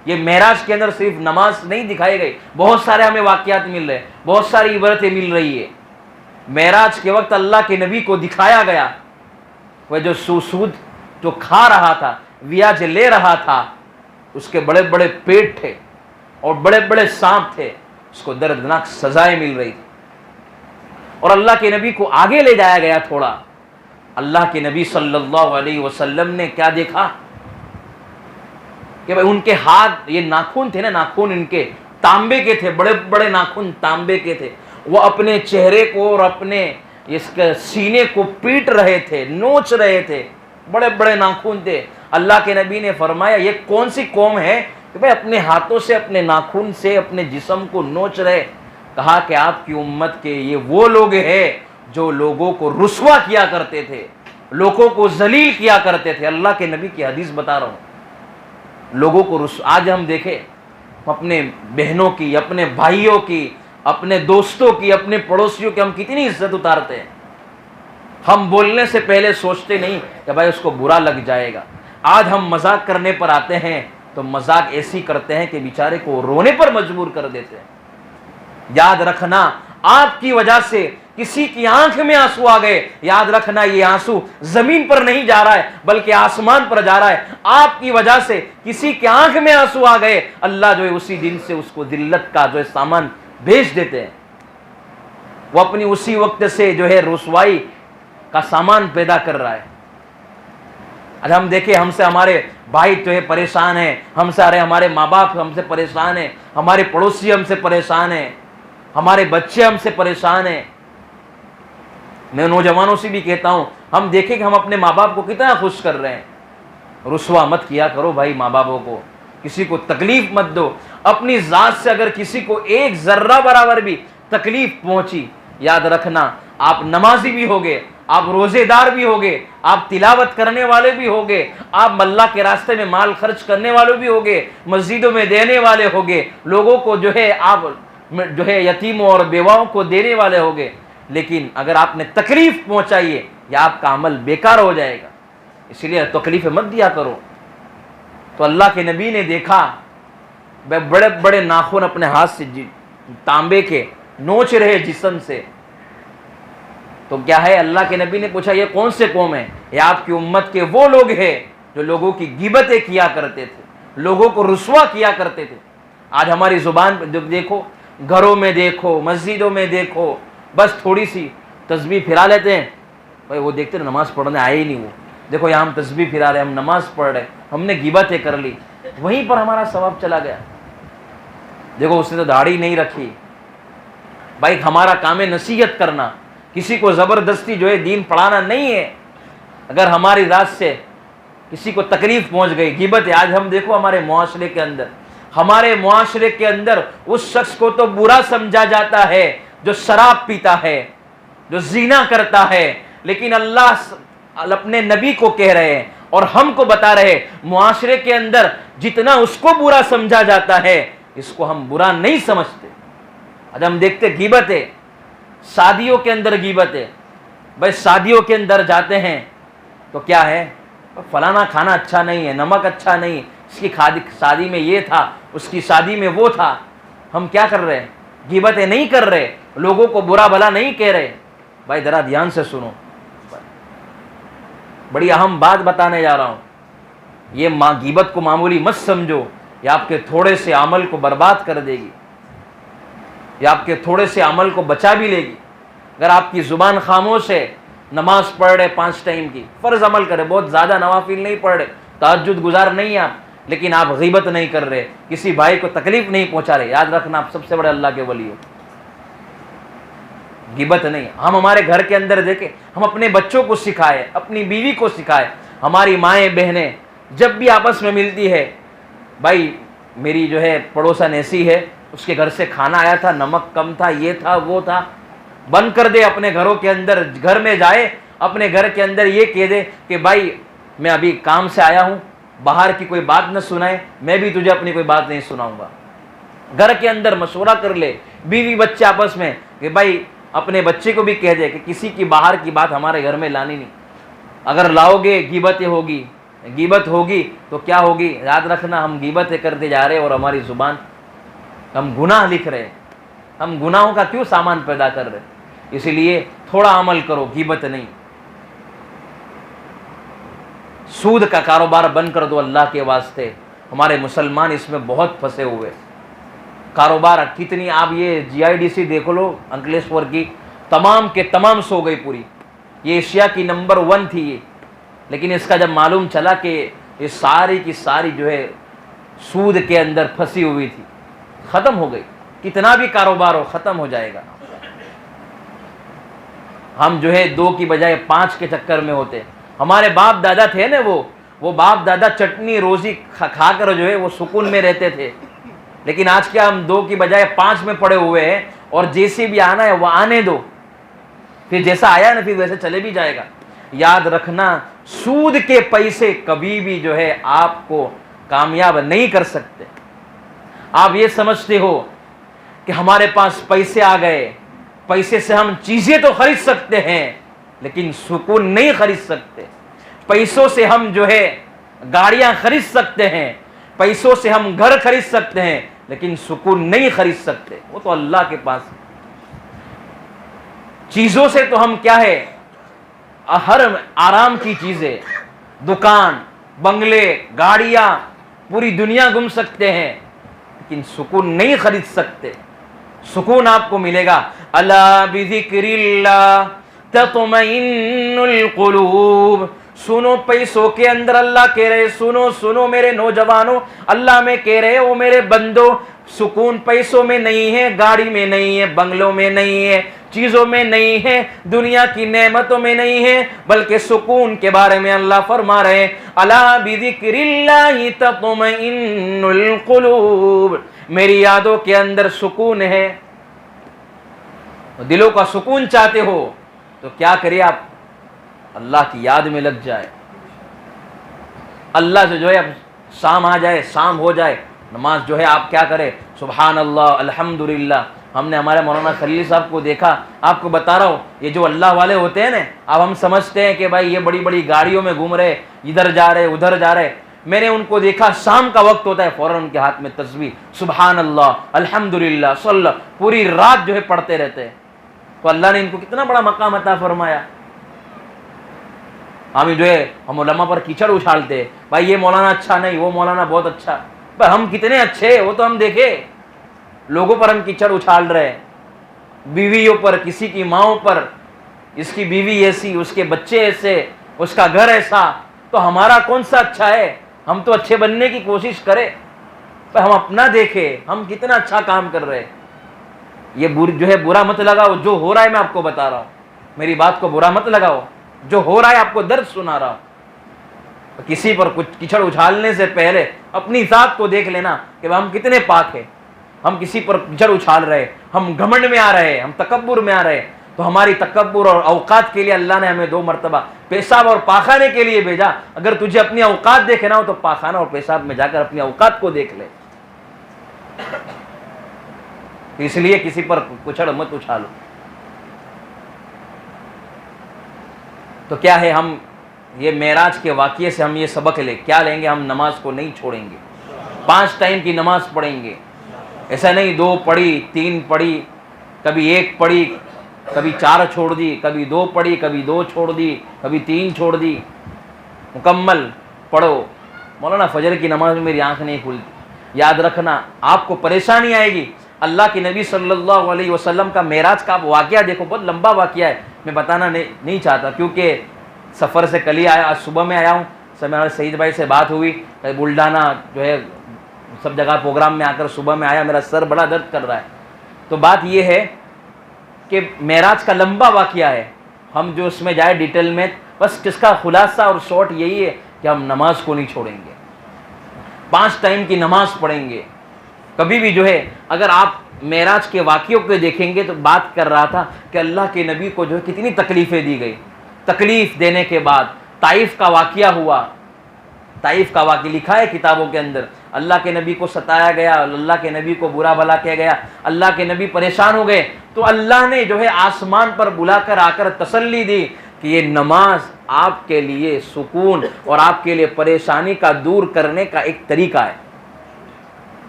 یہ معراج کے اندر صرف نماز نہیں دکھائی گئی، بہت سارے ہمیں واقعات مل رہے، بہت ساری عبرتیں مل رہی ہے. معراج کے وقت اللہ کے نبی کو دکھایا گیا وہ جو سود جو کھا رہا تھا، بیاج لے رہا تھا، اس کے بڑے بڑے پیٹ تھے اور بڑے بڑے سانپ تھے، اس کو دردناک سزائیں مل رہی تھی. اور اللہ کے نبی کو آگے لے جایا گیا تھوڑا. اللہ کے نبی صلی اللہ علیہ وسلم نے کیا دیکھا کہ ان کے ہاتھ، یہ ناخن تھے نا، ناخن ان کے تانبے کے تھے، بڑے بڑے ناخن تانبے کے تھے. وہ اپنے چہرے کو اور اپنے اس کے سینے کو پیٹ رہے تھے، نوچ رہے تھے، بڑے بڑے ناخن تھے. اللہ کے نبی نے فرمایا یہ کون سی قوم ہے کہ بھائی اپنے ہاتھوں سے، اپنے ناخن سے اپنے جسم کو نوچ رہے. کہا کہ آپ کی امت کے یہ وہ لوگ ہیں جو لوگوں کو رسوا کیا کرتے تھے، لوگوں کو ذلیل کیا کرتے تھے. اللہ کے نبی کی حدیث بتا رہا ہوں. لوگوں کو آج ہم دیکھیں اپنے بہنوں کی، اپنے بھائیوں کی، اپنے دوستوں کی، اپنے پڑوسیوں کی ہم کتنی عزت اتارتے ہیں. ہم بولنے سے پہلے سوچتے نہیں کہ بھائی اس کو برا لگ جائے گا. آج ہم مذاق کرنے پر آتے ہیں تو مذاق ایسی کرتے ہیں کہ بیچارے کو رونے پر مجبور کر دیتے ہیں۔ یاد رکھنا آپ کی وجہ سے کسی کی آنکھ میں آنسو آ گئے، یاد رکھنا یہ آنسو زمین پر نہیں جا رہا ہے بلکہ آسمان پر جا رہا ہے۔ آپ کی وجہ سے کسی کی آنکھ میں آنسو آ گئے، اللہ جو ہے اسی دن سے اس کو ذلت کا جو ہے سامان بھیج دیتے ہیں، وہ اپنی اسی وقت سے جو ہے رسوائی کا سامان پیدا کر رہا ہے۔ آج ہم دیکھیں، ہم سے ہمارے بھائی جو ہے پریشان ہیں، ہم سے ہمارے ماں باپ ہم سے پریشان ہیں، ہمارے پڑوسی ہم سے پریشان ہیں، ہمارے بچے ہم سے پریشان ہیں۔ میں نوجوانوں سے بھی کہتا ہوں، ہم دیکھیں کہ ہم اپنے ماں باپ کو کتنا خوش کر رہے ہیں۔ رسوا مت کیا کرو بھائی ماں باپوں کو، کسی کو تکلیف مت دو۔ اپنی ذات سے اگر کسی کو ایک ذرہ برابر بھی تکلیف پہنچی، یاد رکھنا آپ نمازی بھی ہوگے، آپ روزے دار بھی ہوگے، آپ تلاوت کرنے والے بھی ہوگے، آپ اللہ کے راستے میں مال خرچ کرنے والے بھی ہوگے، مسجدوں میں دینے والے ہوگے، لوگوں کو جو ہے آپ جو ہے یتیموں اور بیواؤں کو دینے والے ہوگے، لیکن اگر آپ نے تکلیف پہنچائی ہے یا آپ کا عمل بیکار ہو جائے گا، اسی لیے تکلیف مت دیا کرو۔ تو اللہ کے نبی نے دیکھا بڑے بڑے ناخن اپنے ہاتھ سے تانبے کے نوچ رہے جسم سے، تو کیا ہے، اللہ کے نبی نے پوچھا یہ کون سے قوم ہے؟ یہ آپ کی امت کے وہ لوگ ہیں جو لوگوں کی غیبتیں کیا کرتے تھے، لوگوں کو رسوا کیا کرتے تھے۔ آج ہماری زبان پہ دیکھو، گھروں میں دیکھو، مسجدوں میں دیکھو، بس تھوڑی سی تسبیح پھرا لیتے ہیں، بھائی وہ دیکھتے ہیں نماز پڑھنے آئے ہی نہیں، وہ دیکھو یہاں ہم تسبیح پھرا رہے ہیں، ہم نماز پڑھ رہے ہیں، ہم نے غیبتیں کر لی، وہیں پر ہمارا ثواب چلا گیا۔ دیکھو اس نے تو داڑھی نہیں رکھی۔ بھائی ہمارا کام ہے نصیحت کرنا، کسی کو زبردستی جو ہے دین پڑھانا نہیں ہے۔ اگر ہماری ذات سے کسی کو تکلیف پہنچ گئی، غیبت ہے، آج ہم دیکھو ہمارے معاشرے کے اندر اس شخص کو تو برا سمجھا جاتا ہے جو شراب پیتا ہے، جو زنا کرتا ہے، لیکن اللہ اپنے نبی کو کہہ رہے ہیں اور ہم کو بتا رہے ہیں، معاشرے کے اندر جتنا اس کو برا سمجھا جاتا ہے اس کو ہم برا نہیں سمجھتے۔ آج ہم دیکھتے غیبت ہے، شادیوں کے اندر غیبت ہے۔ بھائی شادیوں کے اندر جاتے ہیں تو کیا ہے، فلانا کھانا اچھا نہیں ہے، نمک اچھا نہیں، اس کی شادی میں یہ تھا، اس کی شادی میں وہ تھا۔ ہم کیا کر رہے ہیں؟ غیبتیں نہیں کر رہے، لوگوں کو برا بھلا نہیں کہہ رہے۔ بھائی ذرا دھیان سے سنو، بڑی اہم بات بتانے جا رہا ہوں۔ یہ غیبت کو معمولی مت سمجھو، یہ آپ کے تھوڑے سے عمل کو برباد کر دے گی، یہ آپ کے تھوڑے سے عمل کو بچا بھی لے گی۔ اگر آپ کی زبان خاموش ہے، نماز پڑھ رہے 5 ٹائم کی، فرض عمل کرے، بہت زیادہ نوافل نہیں پڑھ رہے، تہجد گزار نہیں آپ، لیکن آپ غیبت نہیں کر رہے، کسی بھائی کو تکلیف نہیں پہنچا رہے، یاد رکھنا آپ سب سے بڑے اللہ کے ولی ہو۔ غیبت نہیں۔ ہم ہمارے گھر کے اندر دیکھیں، ہم اپنے بچوں کو سکھائے، اپنی بیوی کو سکھائے، ہماری مائیں بہنیں جب بھی آپس میں ملتی ہے، بھائی میری جو ہے پڑوسن ایسی ہے، اس کے گھر سے کھانا آیا تھا، نمک کم تھا، یہ تھا وہ تھا، بند کر دے اپنے گھروں کے اندر، گھر میں جائے اپنے گھر کے اندر یہ کہہ دے کہ بھائی میں ابھی کام سے آیا ہوں، باہر کی کوئی بات نہ سنائے، میں بھی تجھے اپنی کوئی بات نہیں سناؤں گا۔ گھر کے اندر مشورہ کر لے بیوی بچے آپس میں کہ بھائی اپنے بچے کو بھی کہہ دے کہ کسی کی باہر کی بات ہمارے گھر میں لانی نہیں، اگر لاؤ گے غیبت ہوگی تو کیا ہوگی، یاد رکھنا ہم غیبتیں کرتے جا رہے اور ہماری زبان، ہم گناہ لکھ رہے، ہم گناہوں کا کیوں سامان پیدا کر رہے۔ اسی لیے تھوڑا عمل کرو، غیبت نہیں۔ سود کا کاروبار بند کر دو اللہ کے واسطے، ہمارے مسلمان اس میں بہت پھنسے ہوئے۔ کاروبار کتنی، آپ یہ GIDC دیکھ لو انکلیشور کی، تمام کے تمام سو گئی پوری، یہ ایشیا کی نمبر 1 تھی یہ، لیکن اس کا جب معلوم چلا کہ یہ ساری کی ساری جو ہے سود کے اندر پھنسی ہوئی تھی، ختم ہو گئی۔ کتنا بھی کاروبار ہو ختم ہو جائے گا۔ ہم جو ہے 2 کی بجائے 5 کے چکر میں ہوتے۔ ہمارے باپ دادا تھے نا، وہ باپ دادا چٹنی روزی کھا کر جو ہے وہ سکون میں رہتے تھے، لیکن آج کیا ہم 2 کی بجائے 5 میں پڑے ہوئے ہیں، اور جیسے بھی آنا ہے وہ آنے دو، پھر جیسا آیا نا پھر ویسے چلے بھی جائے گا۔ یاد رکھنا سود کے پیسے کبھی بھی جو ہے آپ کو کامیاب نہیں کر سکتے۔ آپ یہ سمجھتے ہو کہ ہمارے پاس پیسے آ گئے، پیسے سے ہم چیزیں تو خرید سکتے ہیں لیکن سکون نہیں خرید سکتے۔ پیسوں سے ہم جو ہے گاڑیاں خرید سکتے ہیں، پیسوں سے ہم گھر خرید سکتے ہیں لیکن سکون نہیں خرید سکتے، وہ تو اللہ کے پاس۔ چیزوں سے تو ہم کیا ہے، ہر آرام کی چیزیں، دکان، بنگلے، گاڑیاں، پوری دنیا گھوم سکتے ہیں لیکن سکون نہیں خرید سکتے۔ سکون آپ کو ملے گا، الا بذکر اللہ تطمئن القلوب۔ سنو، پیسوں کے اندر اللہ کہہ رہے، سنو سنو میرے نوجوانوں، اللہ میں کہہ رہے او میرے بندو، سکون پیسوں میں نہیں ہے، گاڑی میں نہیں ہے، بنگلوں میں نہیں ہے، چیزوں میں نہیں ہے، دنیا کی نعمتوں میں نہیں ہے، بلکہ سکون کے بارے میں اللہ فرما رہے ہیں، الا بذکر اللہ تطمئن القلوب، میری یادوں کے اندر سکون ہے۔ دلوں کا سکون چاہتے ہو تو کیا کریں آپ، اللہ کی یاد میں لگ جائے، اللہ سے جو ہے اب شام آ جائے، شام ہو جائے، نماز جو ہے آپ کیا کرے، سبحان اللہ، الحمدللہ۔ ہم نے ہمارے مولانا خلیل صاحب کو دیکھا، آپ کو بتا رہا ہوں، یہ جو اللہ والے ہوتے ہیں نا، اب ہم سمجھتے ہیں کہ بھائی یہ بڑی بڑی گاڑیوں میں گھوم رہے، ادھر جا رہے ادھر جا رہے، میں نے ان کو دیکھا شام کا وقت ہوتا ہے فوراً ان کے ہاتھ میں تسبیح، سبحان اللہ، الحمدللہ، صلی اللہ، پوری رات جو ہے پڑھتے رہتے ہیں۔ تو اللہ نے ان کو کتنا بڑا مقام عطا فرمایا۔ ہم جو ہے ہم علماء پر کیچڑ اچھالتے، بھائی یہ مولانا اچھا نہیں، وہ مولانا بہت اچھا، پر ہم کتنے اچھے ہیں وہ تو ہم دیکھے، لوگوں پر ہم کیچڑ اچھال رہے، بیویوں پر، کسی کی ماؤں پر، اس کی بیوی ایسی، اس کے بچے ایسے، اس کا گھر ایسا، تو ہمارا کون سا اچھا ہے؟ ہم تو اچھے بننے کی کوشش کریں، پر ہم اپنا دیکھیں ہم کتنا اچھا کام کر رہے ہیں۔ یہ جو ہے برا مت لگاؤ، جو ہو رہا ہے میں آپ کو بتا رہا ہوں، میری بات کو برا مت لگاؤ، جو ہو رہا ہے آپ کو درد سنا رہا ہوں۔ کسی پر کچھ کیچڑ اچھالنے سے پہلے اپنی ذات کو دیکھ لینا کہ ہم کتنے پاک ہیں۔ ہم کسی پر کیچڑ اچھال رہے، ہم گھمنڈ میں آ رہے، ہم تکبر میں آ رہے، تو ہماری تکبر اور اوقات کے لیے اللہ نے ہمیں 2 مرتبہ پیشاب اور پاخانے کے لیے بھیجا۔ اگر تجھے اپنی اوقات دیکھنا ہو تو پاخانہ اور پیشاب میں جا کر اپنی اوقات کو دیکھ لے۔ اس لیے کسی پر کچڑ مت اچھالو۔ تو کیا ہے، ہم یہ معراج کے واقعے سے ہم یہ سبق کیا لیں گے، ہم نماز کو نہیں چھوڑیں گے، 5 ٹائم کی نماز پڑھیں گے، ایسا نہیں 2 پڑھی 3 پڑھی، کبھی 1 پڑھی، کبھی 4 چھوڑ دی، کبھی 2 پڑھی، کبھی 2 چھوڑ دی، کبھی 3 چھوڑ دی، مکمل پڑھو۔ مولانا فجر کی نماز میں میری آنکھ نہیں کھلتی، یاد رکھنا آپ کو پریشانی آئے گی۔ اللہ کے نبی صلی اللہ علیہ وسلم کا معراج کا آپ واقعہ دیکھو، بہت لمبا واقعہ ہے، میں بتانا نہیں چاہتا کیونکہ سفر سے کل ہی آیا، آج صبح میں آیا ہوں، ہمارے سعید بھائی سے بات ہوئی، بلڈانا جو ہے سب جگہ پروگرام میں آ کر صبح میں آیا، میرا سر بڑا درد کر رہا ہے۔ تو بات یہ ہے کہ معراج کا لمبا واقعہ ہے، ہم جو اس میں جائے ڈیٹیل میں، بس اس کا خلاصہ اور شارٹ یہی ہے کہ ہم نماز کو نہیں چھوڑیں گے، 5 ٹائم کی نماز پڑھیں گے۔ کبھی بھی جو ہے اگر آپ معراج کے واقعوں کو دیکھیں گے تو بات کر رہا تھا کہ اللہ کے نبی کو جو ہے کتنی تکلیفیں دی گئی، تکلیف دینے کے بعد طائف کا واقعہ ہوا، طائف کا واقعہ لکھا ہے کتابوں کے اندر، اللہ کے نبی کو ستایا گیا، اللہ کے نبی کو برا بھلا کیا گیا، اللہ کے نبی پریشان ہو گئے، تو اللہ نے جو ہے آسمان پر بلا کر آ کر تسلی دی کہ یہ نماز آپ کے لیے سکون اور آپ کے لیے پریشانی کا دور کرنے کا ایک طریقہ ہے۔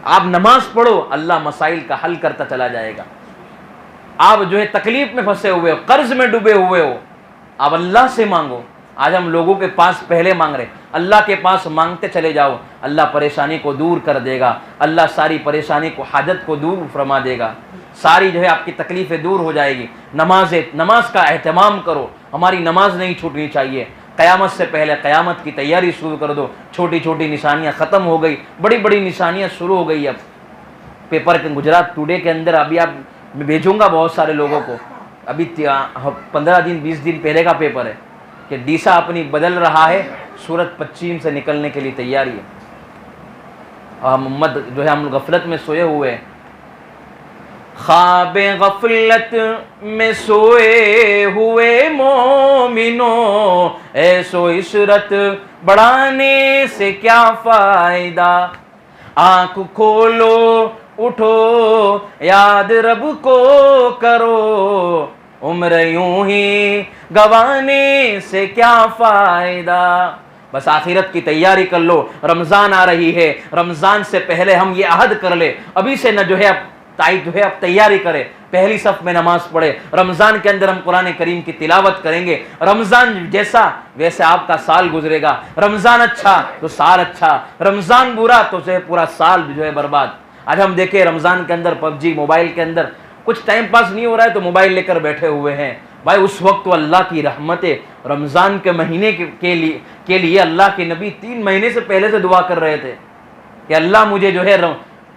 آپ نماز پڑھو، اللہ مسائل کا حل کرتا چلا جائے گا۔ آپ جو ہے تکلیف میں پھنسے ہوئے ہو، قرض میں ڈوبے ہوئے ہو، آپ اللہ سے مانگو۔ آج ہم لوگوں کے پاس پہلے مانگ رہے، اللہ کے پاس مانگتے چلے جاؤ، اللہ پریشانی کو دور کر دے گا، اللہ ساری پریشانی کو، حاجت کو دور فرما دے گا، ساری جو ہے آپ کی تکلیفیں دور ہو جائے گی۔ نماز کا اہتمام کرو، ہماری نماز نہیں چھوٹنی چاہیے۔ قیامت سے پہلے قیامت کی تیاری شروع کر دو، چھوٹی چھوٹی نشانیاں ختم ہو گئی، بڑی بڑی نشانیاں شروع ہو گئی۔ اب پیپر کے گجرات ٹوڈے کے اندر ابھی آپ میں بھیجوں گا بہت سارے لوگوں کو، ابھی 15 دن 20 دن پہلے کا پیپر ہے کہ ڈیسا اپنی بدل رہا ہے، سورت 25 سے نکلنے کے لیے تیاری ہے، اور محمد جو ہے ہم غفلت میں سوئے ہوئے ہیں، خواب غفلت میں سوئے ہوئے مومنوں، ایسو عشرت بڑھانے سے کیا فائدہ، آنکھ کھولو اٹھو یاد رب کو کرو، عمر یوں ہی گوانے سے کیا فائدہ۔ بس آخرت کی تیاری کر لو، رمضان آ رہی ہے، رمضان سے پہلے ہم یہ عہد کر لے، ابھی سے نہ جو ہے اب تیاری کرے، پہلی صف میں نماز پڑھے، رمضان کے اندر ہم قرآن کریم کی تلاوت کریں گے، رمضان جیسا ویسے آپ کا سال گزرے گا، رمضان اچھا تو سال اچھا، رمضان برا تو جو ہے پورا سال جو ہے برباد۔ آج ہم دیکھیں رمضان کے اندر پب جی موبائل کے اندر کچھ ٹائم پاس نہیں ہو رہا ہے تو موبائل لے کر بیٹھے ہوئے ہیں۔ بھائی اس وقت تو اللہ کی رحمتیں، رمضان کے مہینے کے لیے اللہ کے نبی 3 مہینے سے پہلے سے دعا کر رہے تھے کہ اللہ مجھے جو ہے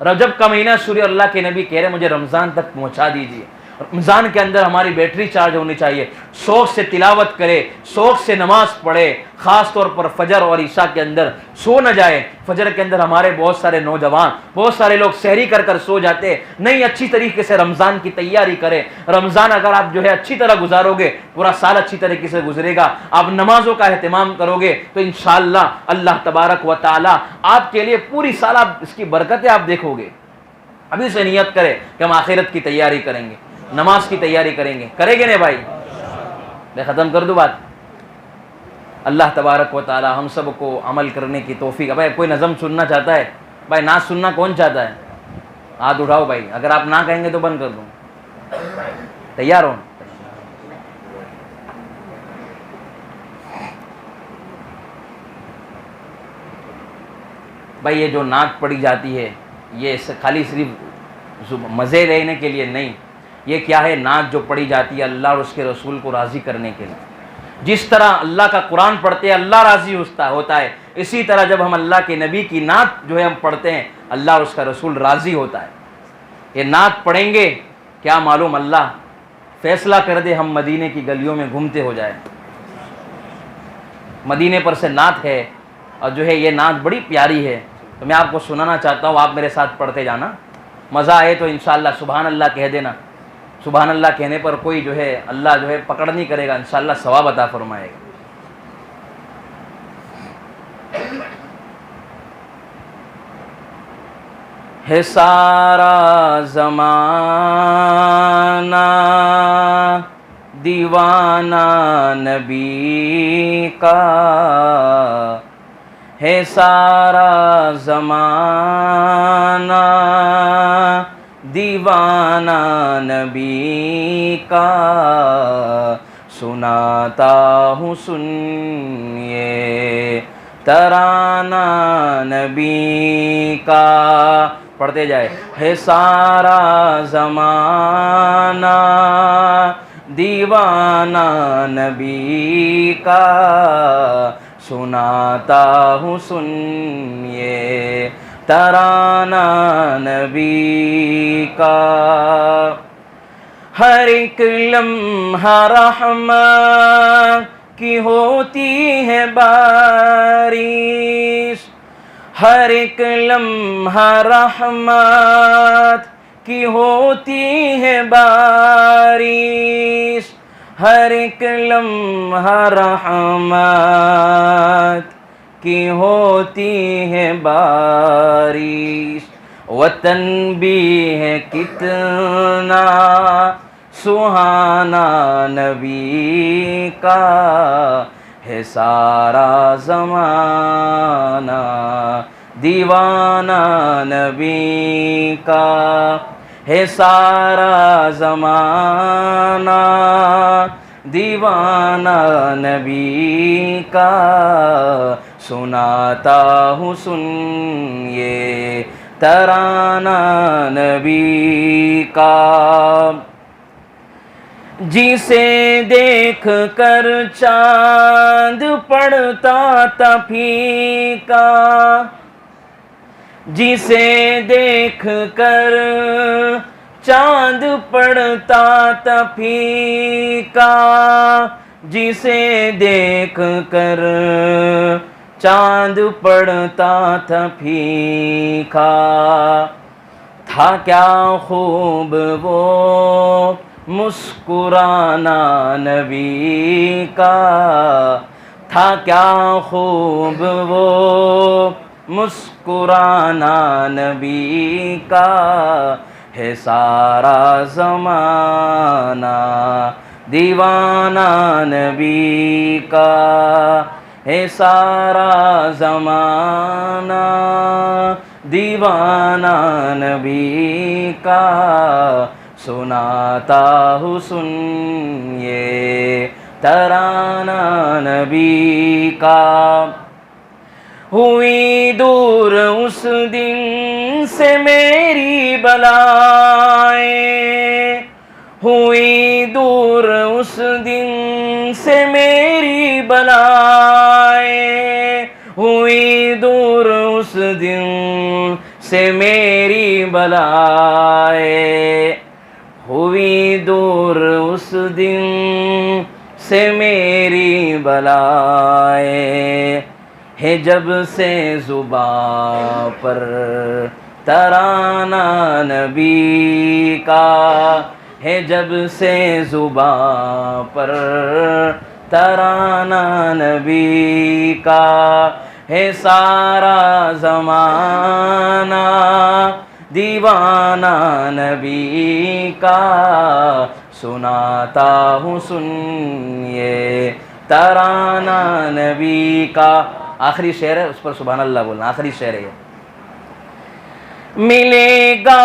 رجب کا مہینہ شروع، اللہ کے نبی کہہ رہے مجھے رمضان تک پہنچا دیجیے۔ رمضان کے اندر ہماری بیٹری چارج ہونی چاہیے، شوق سے تلاوت کرے، شوق سے نماز پڑھے، خاص طور پر فجر اور عشاء کے اندر سو نہ جائے۔ فجر کے اندر ہمارے بہت سارے نوجوان، بہت سارے لوگ سحری کر کر سو جاتے، نہیں اچھی طریقے سے رمضان کی تیاری کرے۔ رمضان اگر آپ جو ہے اچھی طرح گزارو گے، پورا سال اچھی طریقے سے گزرے گا، آپ نمازوں کا اہتمام کرو گے تو انشاءاللہ اللہ تبارک و تعالی آپ کے لیے پوری سال آپ اس کی برکتیں آپ دیکھو گے۔ ابھی سے نیت کرے کہ ہم آخرت کی تیاری کریں گے، نماز کی تیاری کریں گے، کریں گے نہیں بھائی؟ میں ختم کر دوں بات۔ اللہ تبارک و تعالی ہم سب کو عمل کرنے کی توفیق۔ بھائی کوئی نظم سننا چاہتا ہے؟ بھائی نعت سننا کون چاہتا ہے؟ ہاتھ اٹھاؤ بھائی، اگر آپ نہ کہیں گے تو بند کر دوں۔ تیار ہو؟ بھائی یہ جو نعت پڑھی جاتی ہے یہ خالی صرف مزے لینے کے لیے نہیں، یہ کیا ہے؟ نعت جو پڑھی جاتی ہے اللہ اور اس کے رسول کو راضی کرنے کے لیے۔ جس طرح اللہ کا قرآن پڑھتے ہیں اللہ راضی ہوتا ہے، اسی طرح جب ہم اللہ کے نبی کی نعت جو ہے ہم پڑھتے ہیں اللہ اور اس کا رسول راضی ہوتا ہے۔ یہ نعت پڑھیں گے، کیا معلوم اللہ فیصلہ کر دے ہم مدینے کی گلیوں میں گھومتے ہو جائیں۔ مدینے پر سے نعت ہے اور جو ہے یہ نعت بڑی پیاری ہے، تو میں آپ کو سنانا چاہتا ہوں، آپ میرے ساتھ پڑھتے جانا، مزہ آئے تو انشاءاللہ سبحان اللہ کہہ دینا۔ سبحان اللہ کہنے پر کوئی جو ہے اللہ جو ہے پکڑ نہیں کرے گا، انشاءاللہ ثواب عطا فرمائے گا۔ ہے سارا زمانہ دیوانہ نبی کا، ہے سارا زمانہ دیوانہ نبی کا، سناتا ہوں سنیے ترانہ نبی کا۔ پڑھتے جائے۔ ہے سارا زمانہ دیوانہ نبی کا، سناتا ہوں سنیے ترانہ نبی کا۔ ہر ایک لمحہ رحمت کی ہوتی ہے بارش، ہر ایک لمحہ رحمت کی ہوتی ہے بارش، ہر ایک لمحہ رحمت کی ہوتی ہے بارش۔ وطن بھی ہے کتنا سہانا نبی کا، ہے سارا زمانہ دیوانہ نبی کا، ہے سارا زمانہ دیوانہ نبی کا، سناتا ہوں سنیے ترانہ نبی کا۔ جسے دیکھ کر چاند پڑتا تھا پھیکا، جسے دیکھ کر چاند پڑتا تھا پھیکا، جسے دیکھ کر چاند پڑتا تھا پھیکا، تھا کیا خوب وہ مسکرانا نبی کا، تھا کیا خوب وہ مسکرانا نبی کا، ہے سارا زمانہ دیوانہ نبی کا، ہے سارا زمانہ دیوانہ نبی کا، سناتا ہوں سن یہ ترانہ نبی کا۔ ہوئی دور اس دن سے میری بلائیں، ہوئی دور اس دن سے میری بلائیں، ہوئی دور اس دن سے میری بلائیں، ہوئی دور اس دن سے میری بلائیں، ہے جب سے زباں پر ترانہ نبی کا، ہے جب سے زباں پر ترانہ نبی کا، ہے سارا زمانہ دیوانہ نبی کا، سناتا ہوں سن یہ ترانہ نبی کا۔ آخری شعر ہے، اس پر سبحان اللہ بولنا، آخری شعر ہے۔ ملے گا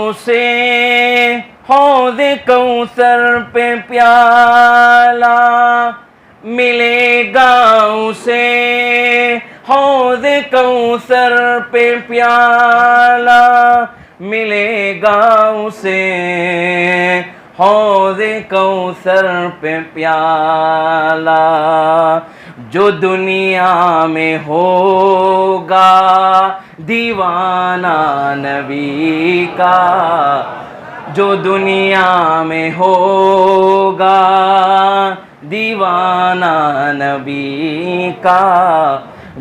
اسے حوض کوثر پہ پیالہ، ملے گا اسے حوض کوثر پہ پیالہ، ملے گا اسے حوض کوثر پہ پیالہ، جو دنیا میں ہوگا دیوانہ نبی کا، جو دنیا میں ہوگا دیوانہ نبی کا،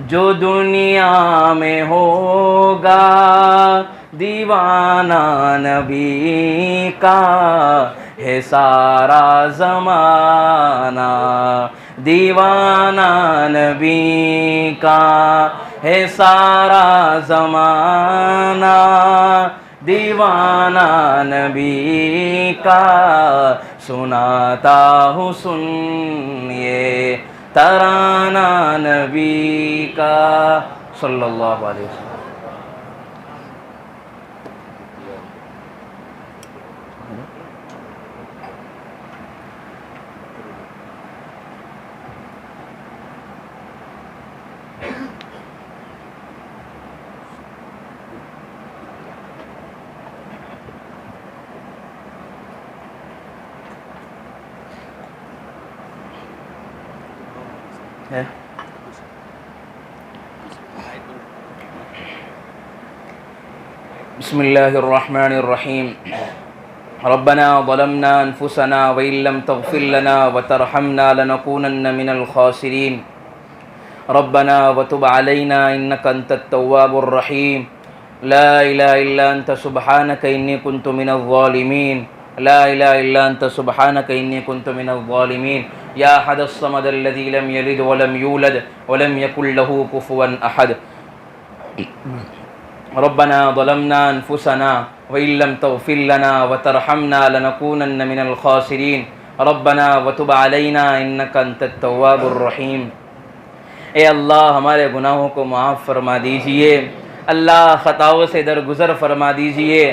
جو دنیا میں ہوگا دیوانہ نبی کا، ہے سارا زمانہ دیوانہ نبی کا، ہے سارا زمانہ دیوانہ نبی کا، سناتا ہوں سن یہ ترانہ نبی کا، صلی اللہ علیہ وسلم۔ بسم اللہ الرحمن الرحیم۔ ربنا ظلمنا انفسنا وإن لم تغفر لنا وترحمنا لنكونن من الخاسرین، ربنا وتب علينا إنك أنت التواب الرحیم، لا إله إلا أنت سبحانك إني كنت من الظالمين، لا إله إلا أنت سبحانك إني كنت من الظالمين، يا أحد الصمد الذي لم يلد ولم يولد ولم يكن له كفوا أحد، ربنا ظلمنا أنفسنا وإن لم تغفر لنا وترحمنا لنكونن من الخاسرين، ربنا وتب علينا إنك أنت التواب الرحیم۔ اے اللہ ہمارے گناہوں کو معاف فرما دیجئے، اللہ خطاؤں سے درگزر فرما دیجئے،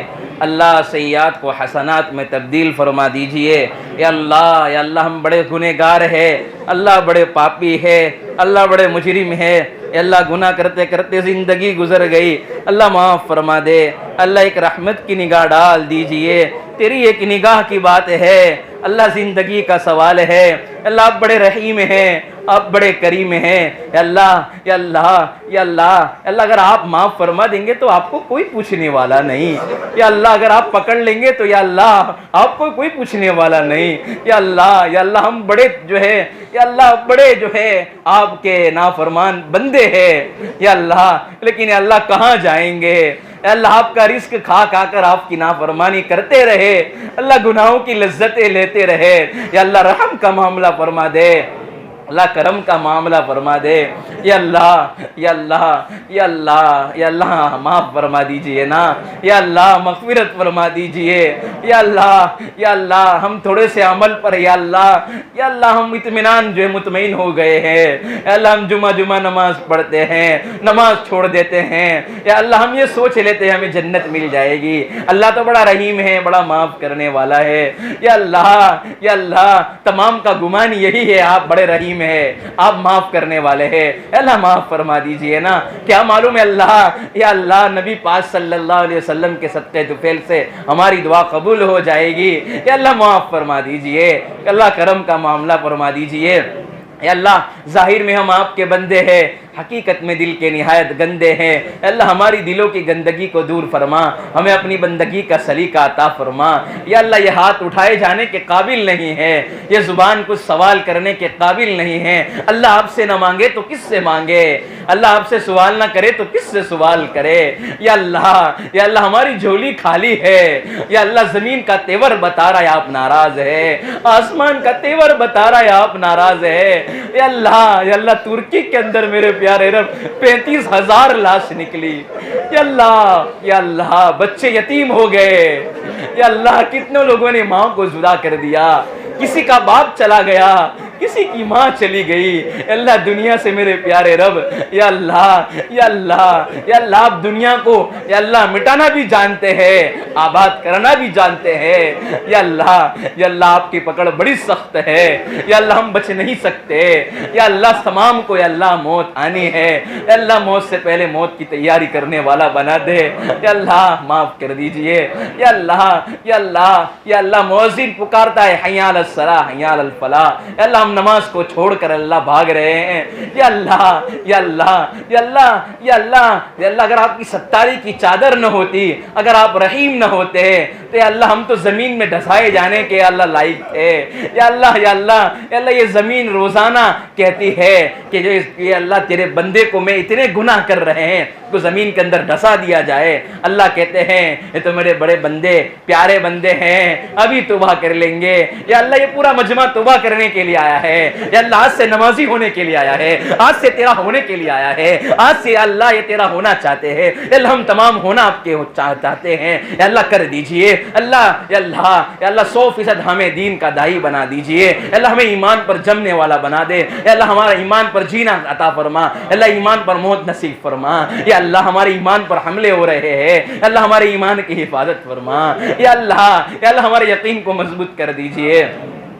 اللہ سیئات کو حسنات میں تبدیل فرما دیجئے۔ یا اللہ ہم بڑے گنہگار ہیں، اللہ بڑے پاپی ہے، اللہ بڑے مجرم ہے، اے اللہ گناہ کرتے کرتے زندگی گزر گئی، اللہ معاف فرما دے، اللہ ایک رحمت کی نگاہ ڈال دیجئے، تیری ایک نگاہ کی بات ہے، اللہ زندگی کا سوال ہے، اللہ آپ بڑے رحیم ہیں، آپ بڑے کریم ہیں، یا اللہ یا اللہ یا اللہ اللہ اگر آپ معاف فرما دیں گے تو آپ کو کوئی پوچھنے والا نہیں، یا اللہ اگر آپ پکڑ لیں گے تو یا اللہ آپ کو کوئی پوچھنے والا نہیں، یا اللہ ہم بڑے جو ہے یا اللہ بڑے جو ہے آپ کے نافرمان بندے ہیں یا اللہ، لیکن یا اللہ کہاں جائیں گے، اے اللہ آپ کا رزق کھا کھا کر آپ کی نافرمانی کرتے رہے، اللہ گناہوں کی لذتیں لیتے رہے، یا اللہ رحم کا معاملہ فرما دے، اللہ کرم کا معاملہ فرما دے. یا اللہ یا اللہ یا اللہ یا اللہ معاف فرما دیجئے نا. یا اللہ مغفرت فرما دیجئے. یا اللہ ہم تھوڑے سے عمل پر یا اللہ ہم اطمینان جو ہے مطمئن ہو گئے ہیں. یا اللہ ہم جمعہ نماز پڑھتے ہیں, نماز چھوڑ دیتے ہیں. یا اللہ ہم یہ سوچ لیتے ہیں ہمیں جنت مل جائے گی. اللہ تو بڑا رحیم ہے, بڑا معاف کرنے والا ہے. یا اللہ تمام کا گمان یہی ہے, آپ بڑے رحیم ہے, آپ معاف کرنے والے ہیں. اللہ معاف فرما دیجئے نا. کیا معلوم ہے اللہ, یا اللہ نبی پاک صلی اللہ علیہ وسلم کے صدقے طفیل سے ہماری دعا قبول ہو جائے گی. یا اللہ معاف فرما دیجئے. اللہ کرم کا معاملہ فرما دیجئے. یا اللہ ظاہر میں ہم آپ کے بندے ہیں, حقیقت میں دل کے نہایت گندے ہیں. اللہ ہماری دلوں کی گندگی کو دور فرما, ہمیں اپنی بندگی کا سلیقہ عطا فرما. یا اللہ یہ ہاتھ اٹھائے جانے کے قابل نہیں ہے, یہ زبان کچھ سوال کرنے کے قابل نہیں ہے. اللہ آپ سے نہ مانگے تو کس سے مانگے, اللہ آپ سے سوال نہ کرے تو کس سے سوال کرے. یا اللہ ہماری جھولی خالی ہے. یا اللہ زمین کا تیور بتا رہا ہے آپ ناراض ہے, آسمان کا تیور بتا رہا ہے آپ ناراض ہے. یا اللہ ترکی کے اندر میرے پیارے رب 35,000 لاش نکلی. یا اللہ بچے یتیم ہو گئے. یا اللہ کتنے لوگوں نے ماں کو جدا کر دیا, کسی کا باپ چلا گیا, کسی کی ماں چلی گئی. اللہ دنیا سے میرے پیارے رب یا اللہ آپ دنیا کو یا اللہ مٹانا بھی جانتے ہیں, آباد کرنا بھی جانتے ہیں. یا اللہ آپ کی پکڑ بڑی سخت ہے. یا اللہ ہم بچ نہیں سکتے. یا اللہ تمام کو یا اللہ موت آنی ہے. یا اللہ موت سے پہلے موت کی تیاری کرنے والا بنا دے. یا اللہ معاف کر دیجئے. یا اللہ مؤذن پکارتا ہے حی علی الصلاۃ حی علی الفلاح. یا اللہ ہم نماز کو چھوڑ کر اللہ بھاگ رہے ہیں. یا اللہ اگر آپ کی ستاری کی چادر نہ ہوتی, اگر آپ رحیم نہ ہوتے تو یا اللہ ہم تو زمین میں ڈھسائے جانے کے اللہ لائق تھے. یا اللہ یہ زمین روزانہ کہتی ہے کہ یہ اللہ تیرے بندے کو میں اتنے گناہ کر رہے ہیں تو زمین کے اندر ڈھسا دیا جائے. اللہ کہتے ہیں یہ تو میرے بڑے بندے پیارے بندے ہیں, ابھی توبہ کر لیں گے. یا اللہ یہ پورا مجمع توبہ کرنے کے لیے آیا ہے. یا اللہ آج سے نمازی ہونے کے لیے آیا ہے, آج سے تیرا ہونے کے لیے آیا ہے, آج سے اللہ یہ تیرا ہونا چاہتے ہیں. یا اللہ ہم تمام ہونا آپ کے چاہتے ہیں. یا اللہ کر دیجئے. یا اللہ 100% ہمیں دین کا داعی بنا دیجئے. یا اللہ ہمیں ایمان پر جمنے والا بنا دے. یا اللہ ہمارا ایمان پر جینا عطا فرما. اللہ ایمان پر موت نصیب فرما. یا اللہ ہمارے ایمان پر حملے ہو رہے ہیں, اللہ ہمارے ایمان کی حفاظت فرما. یا اللہ ہمارے یقین کو مضبوط کر دیجئے.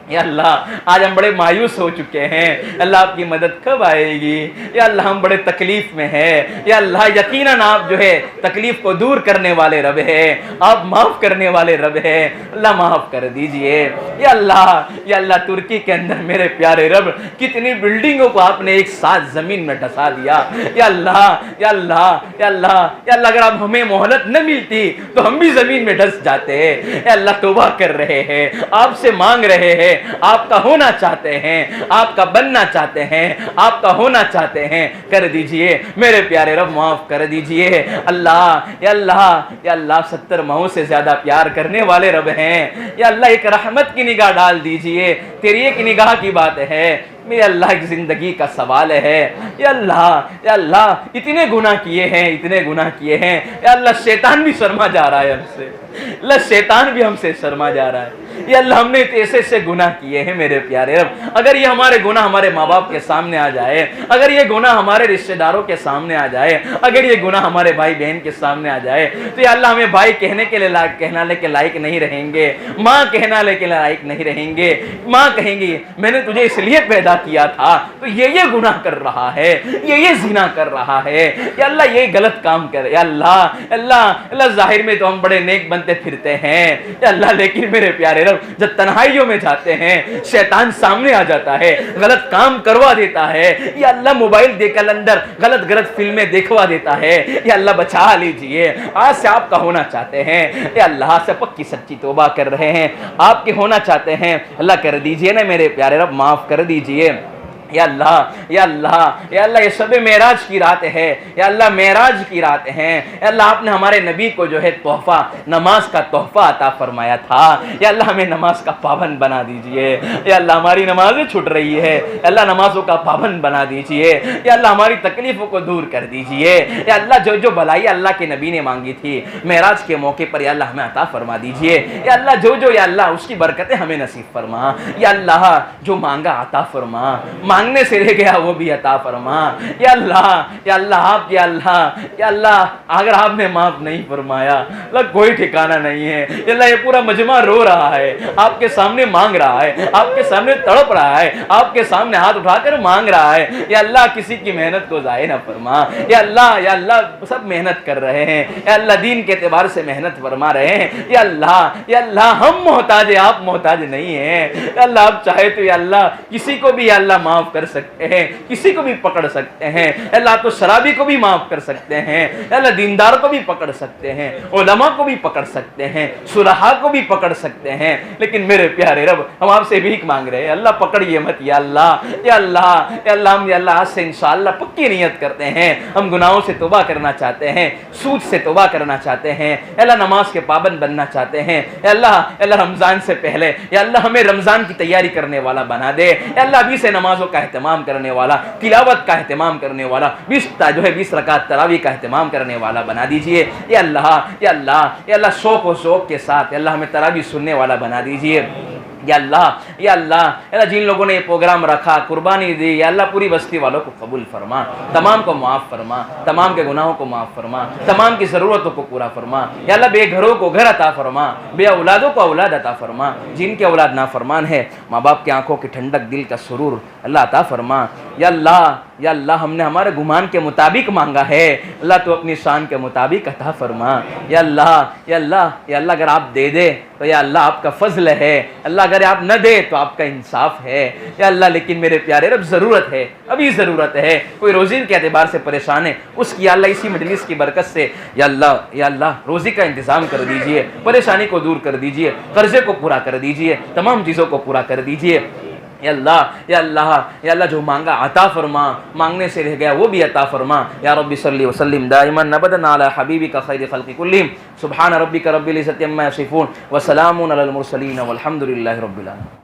یا اللہ آج ہم بڑے مایوس ہو چکے ہیں, اللہ آپ کی مدد کب آئے گی. یا اللہ ہم بڑے تکلیف میں ہیں. یا اللہ یقیناً آپ جو ہے تکلیف کو دور کرنے والے رب ہیں, آپ معاف کرنے والے رب ہیں. اللہ معاف کر دیجئے. یا اللہ ترکی کے اندر میرے پیارے رب کتنی بلڈنگوں کو آپ نے ایک ساتھ زمین میں ڈھسا دیا. یا اللہ اگر آپ ہمیں مہلت نہ ملتی تو ہم بھی زمین میں ڈھس جاتے. یا اللہ توبہ کر رہے ہیں, آپ سے مانگ رہے ہیں, آپ کا ہونا چاہتے ہیں, آپ کا بننا چاہتے ہیں, آپ کا ہونا چاہتے ہیں. کر دیجئے میرے پیارے رب, معاف کر دیجئے. یا اللہ 70 ماہوں سے زیادہ پیار کرنے والے رب ہیں. یا اللہ ایک رحمت کی نگاہ ڈال دیجئے, تیری ایک نگاہ کی بات ہے, میرے اللہ کی زندگی کا سوال ہے. یا اللہ اتنے گناہ کیے ہیں. یا اللہ شیطان بھی شرما جا رہا ہے ہم سے. اللہ شیطان بھی ہم سے شرما جا رہا ہے. یا اللہ ہم نے ایسے گناہ کیے ہیں میرے پیارے رب. اگر یہ ہمارے گناہ ہمارے ماں باپ کے سامنے آ جائے, اگر یہ گناہ ہمارے رشتہ داروں کے سامنے آ جائے, اگر یہ گناہ ہمارے بھائی بہن کے سامنے آ جائے تو یا اللہ ہمیں بھائی کہنے کے لائق نہیں رہیں گے, ماں کہنے کے لائق نہیں رہیں گے. ماں کہیں گی میں نے تجھے اس لیے پیدا کیا تھا تو یہ گناہ کر رہا ہے, یہ زنا کر رہا ہے. یا اللہ یہ غلط کام کر. یا اللہ ظاہر میں تو ہم بڑے نیک بنتے پھرتے ہیں. یا اللہ لیکن میرے پیارے رب جب تنہائیوں میں جاتے ہیں شیطان سامنے آ جاتا ہے, غلط کام کروا دیتا ہے. یا اللہ موبائل دے کر اندر غلط فلمیں دیکھوا دیتا ہے. یا اللہ بچا لیجئے. آج سے آپ کا ہونا چاہتے ہیں, یا اللہ سے پکی سچی توبہ کر رہے ہیں, آپ کے ہونا چاہتے ہیں, اللہ کر دیجئے نا میرے پیارے رب, معاف کر دیجئے. یا اللہ یا اللہ یا اللہ، یہ شب معراج کی رات ہے یا اللہ، معراج کی رات ہے یا اللہ، آپ نے ہمارے نبی کو جو ہے تحفہ نماز کا تحفہ عطا فرمایا تھا یا اللہ، ہمیں نماز کا پابند بنا دیجئے یا اللہ، ہماری نمازیں چھوٹ رہی ہے یا اللہ، نمازوں کا پابند بنا دیجئے یا اللہ، ہماری تکلیفوں کو دور کر دیجئے یا اللہ، جو جو بھلائی اللہ کے نبی نے مانگی تھی معراج کے موقع پر یا اللہ ہمیں عطا فرما دیجئے یا اللہ، جو جو یا اللہ اس کی برکتیں ہمیں نصیب فرما یا اللہ، جو مانگا عطا فرما، مانگنے سے رہ گیا وہ بھی عطا فرما یا اللہ یا اللہ، آپ یا اللہ یا اللہ، اگر آپ نے معاف نہیں فرمایا اللہ کوئی ٹھکانہ نہیں ہے یا اللہ، یہ پورا مجمع رو رہا ہے، آپ کے سامنے مانگ رہا ہے، آپ کے سامنے تڑپ رہا ہے، آپ کے سامنے ہاتھ اٹھا کر مانگ رہا ہے یا اللہ، کسی کی محنت کو ضائع نہ فرما یا اللہ، سب محنت کر رہے ہیں یا اللہ، دین کے اعتبار سے محنت فرما رہے ہیں یا اللہ، ہم محتاج ہیں، آپ محتاج نہیں ہیں یا اللہ، آپ چاہے تو یا اللہ کسی کو بھی یا اللہ معاف کر سکتے ہیں، کسی کو بھی پکڑ سکتے ہیں اللہ، تو شرابی کو بھی معاف کر سکتے ہیں اللہ، دیندار کو بھی پکڑ سکتے ہیں، علماء کو بھی پکڑ سکتے ہیں، صلحاء کو بھی پکڑ سکتے ہیں، لیکن میرے پیارے رب ہم آپ سے بھیک مانگ رہے ہیں اللہ، پکڑیے مت یا اللہ یا اللہ یا اللہ، ہم یا اللہ آج سے انشاءاللہ پکی نیت کرتے ہیں، ہم گناہوں سے توبہ کرنا چاہتے ہیں، سود سے توبہ کرنا چاہتے ہیں اللہ، نماز کے پابند بننا چاہتے ہیں یا اللہ، رمضان سے پہلے یا اللہ ہمیں رمضان کی تیاری کرنے والا بنا دے یا اللہ، 20 نمازوں کا اہتمام کرنے والا، تلاوت کا اہتمام کرنے والا، 20 رکعت تراویح کا اہتمام کرنے والا بنا دیجئے یا اللہ، شوق و ذوق کے ساتھ یا اللہ ہمیں تراویح سننے والا بنا دیجئے یا اللہ، جن لوگوں نے یہ پروگرام رکھا، قربانی دی یا اللہ، پوری بستی والوں کو قبول فرما، تمام کو معاف فرما، تمام کے گناہوں کو معاف فرما، تمام کی ضرورتوں کو پورا فرما یا اللہ، بے گھروں کو گھر عطا فرما، بے اولادوں کو اولاد عطا فرما، جن کے اولاد نافرمان ہے ماں باپ کی آنکھوں کی ٹھنڈک، دل کا سرور اللہ عطا فرما یا اللہ، ہم نے ہمارے گمان کے مطابق مانگا ہے اللہ، تو اپنی شان کے مطابق عطا فرما یا اللہ، اگر آپ دے دے تو یا اللہ آپ کا فضل ہے اللہ، اگر آپ نہ دے تو آپ کا انصاف ہے یا اللہ، لیکن میرے پیارے رب ضرورت ہے، ابھی ضرورت ہے، کوئی روزی کے اعتبار سے پریشان ہے، اس کی یا اللہ اسی مجلس کی برکت سے یا اللہ روزی کا انتظام کر دیجئے، پریشانی کو دور کر دیجئے، قرضے کو پورا کر دیجئے، تمام چیزوں کو پورا کر دیجئے یا اللہ، جو مانگا عطا فرما، مانگنے سے رہ گیا وہ بھی عطا فرما یا رب صلی وسلم دائما ابدا علی حبیبک خیر خلق کلہم، سبحان ربک رب العزۃ عما یصفون وسلام علی المرسلین والحمد للہ رب العالمین۔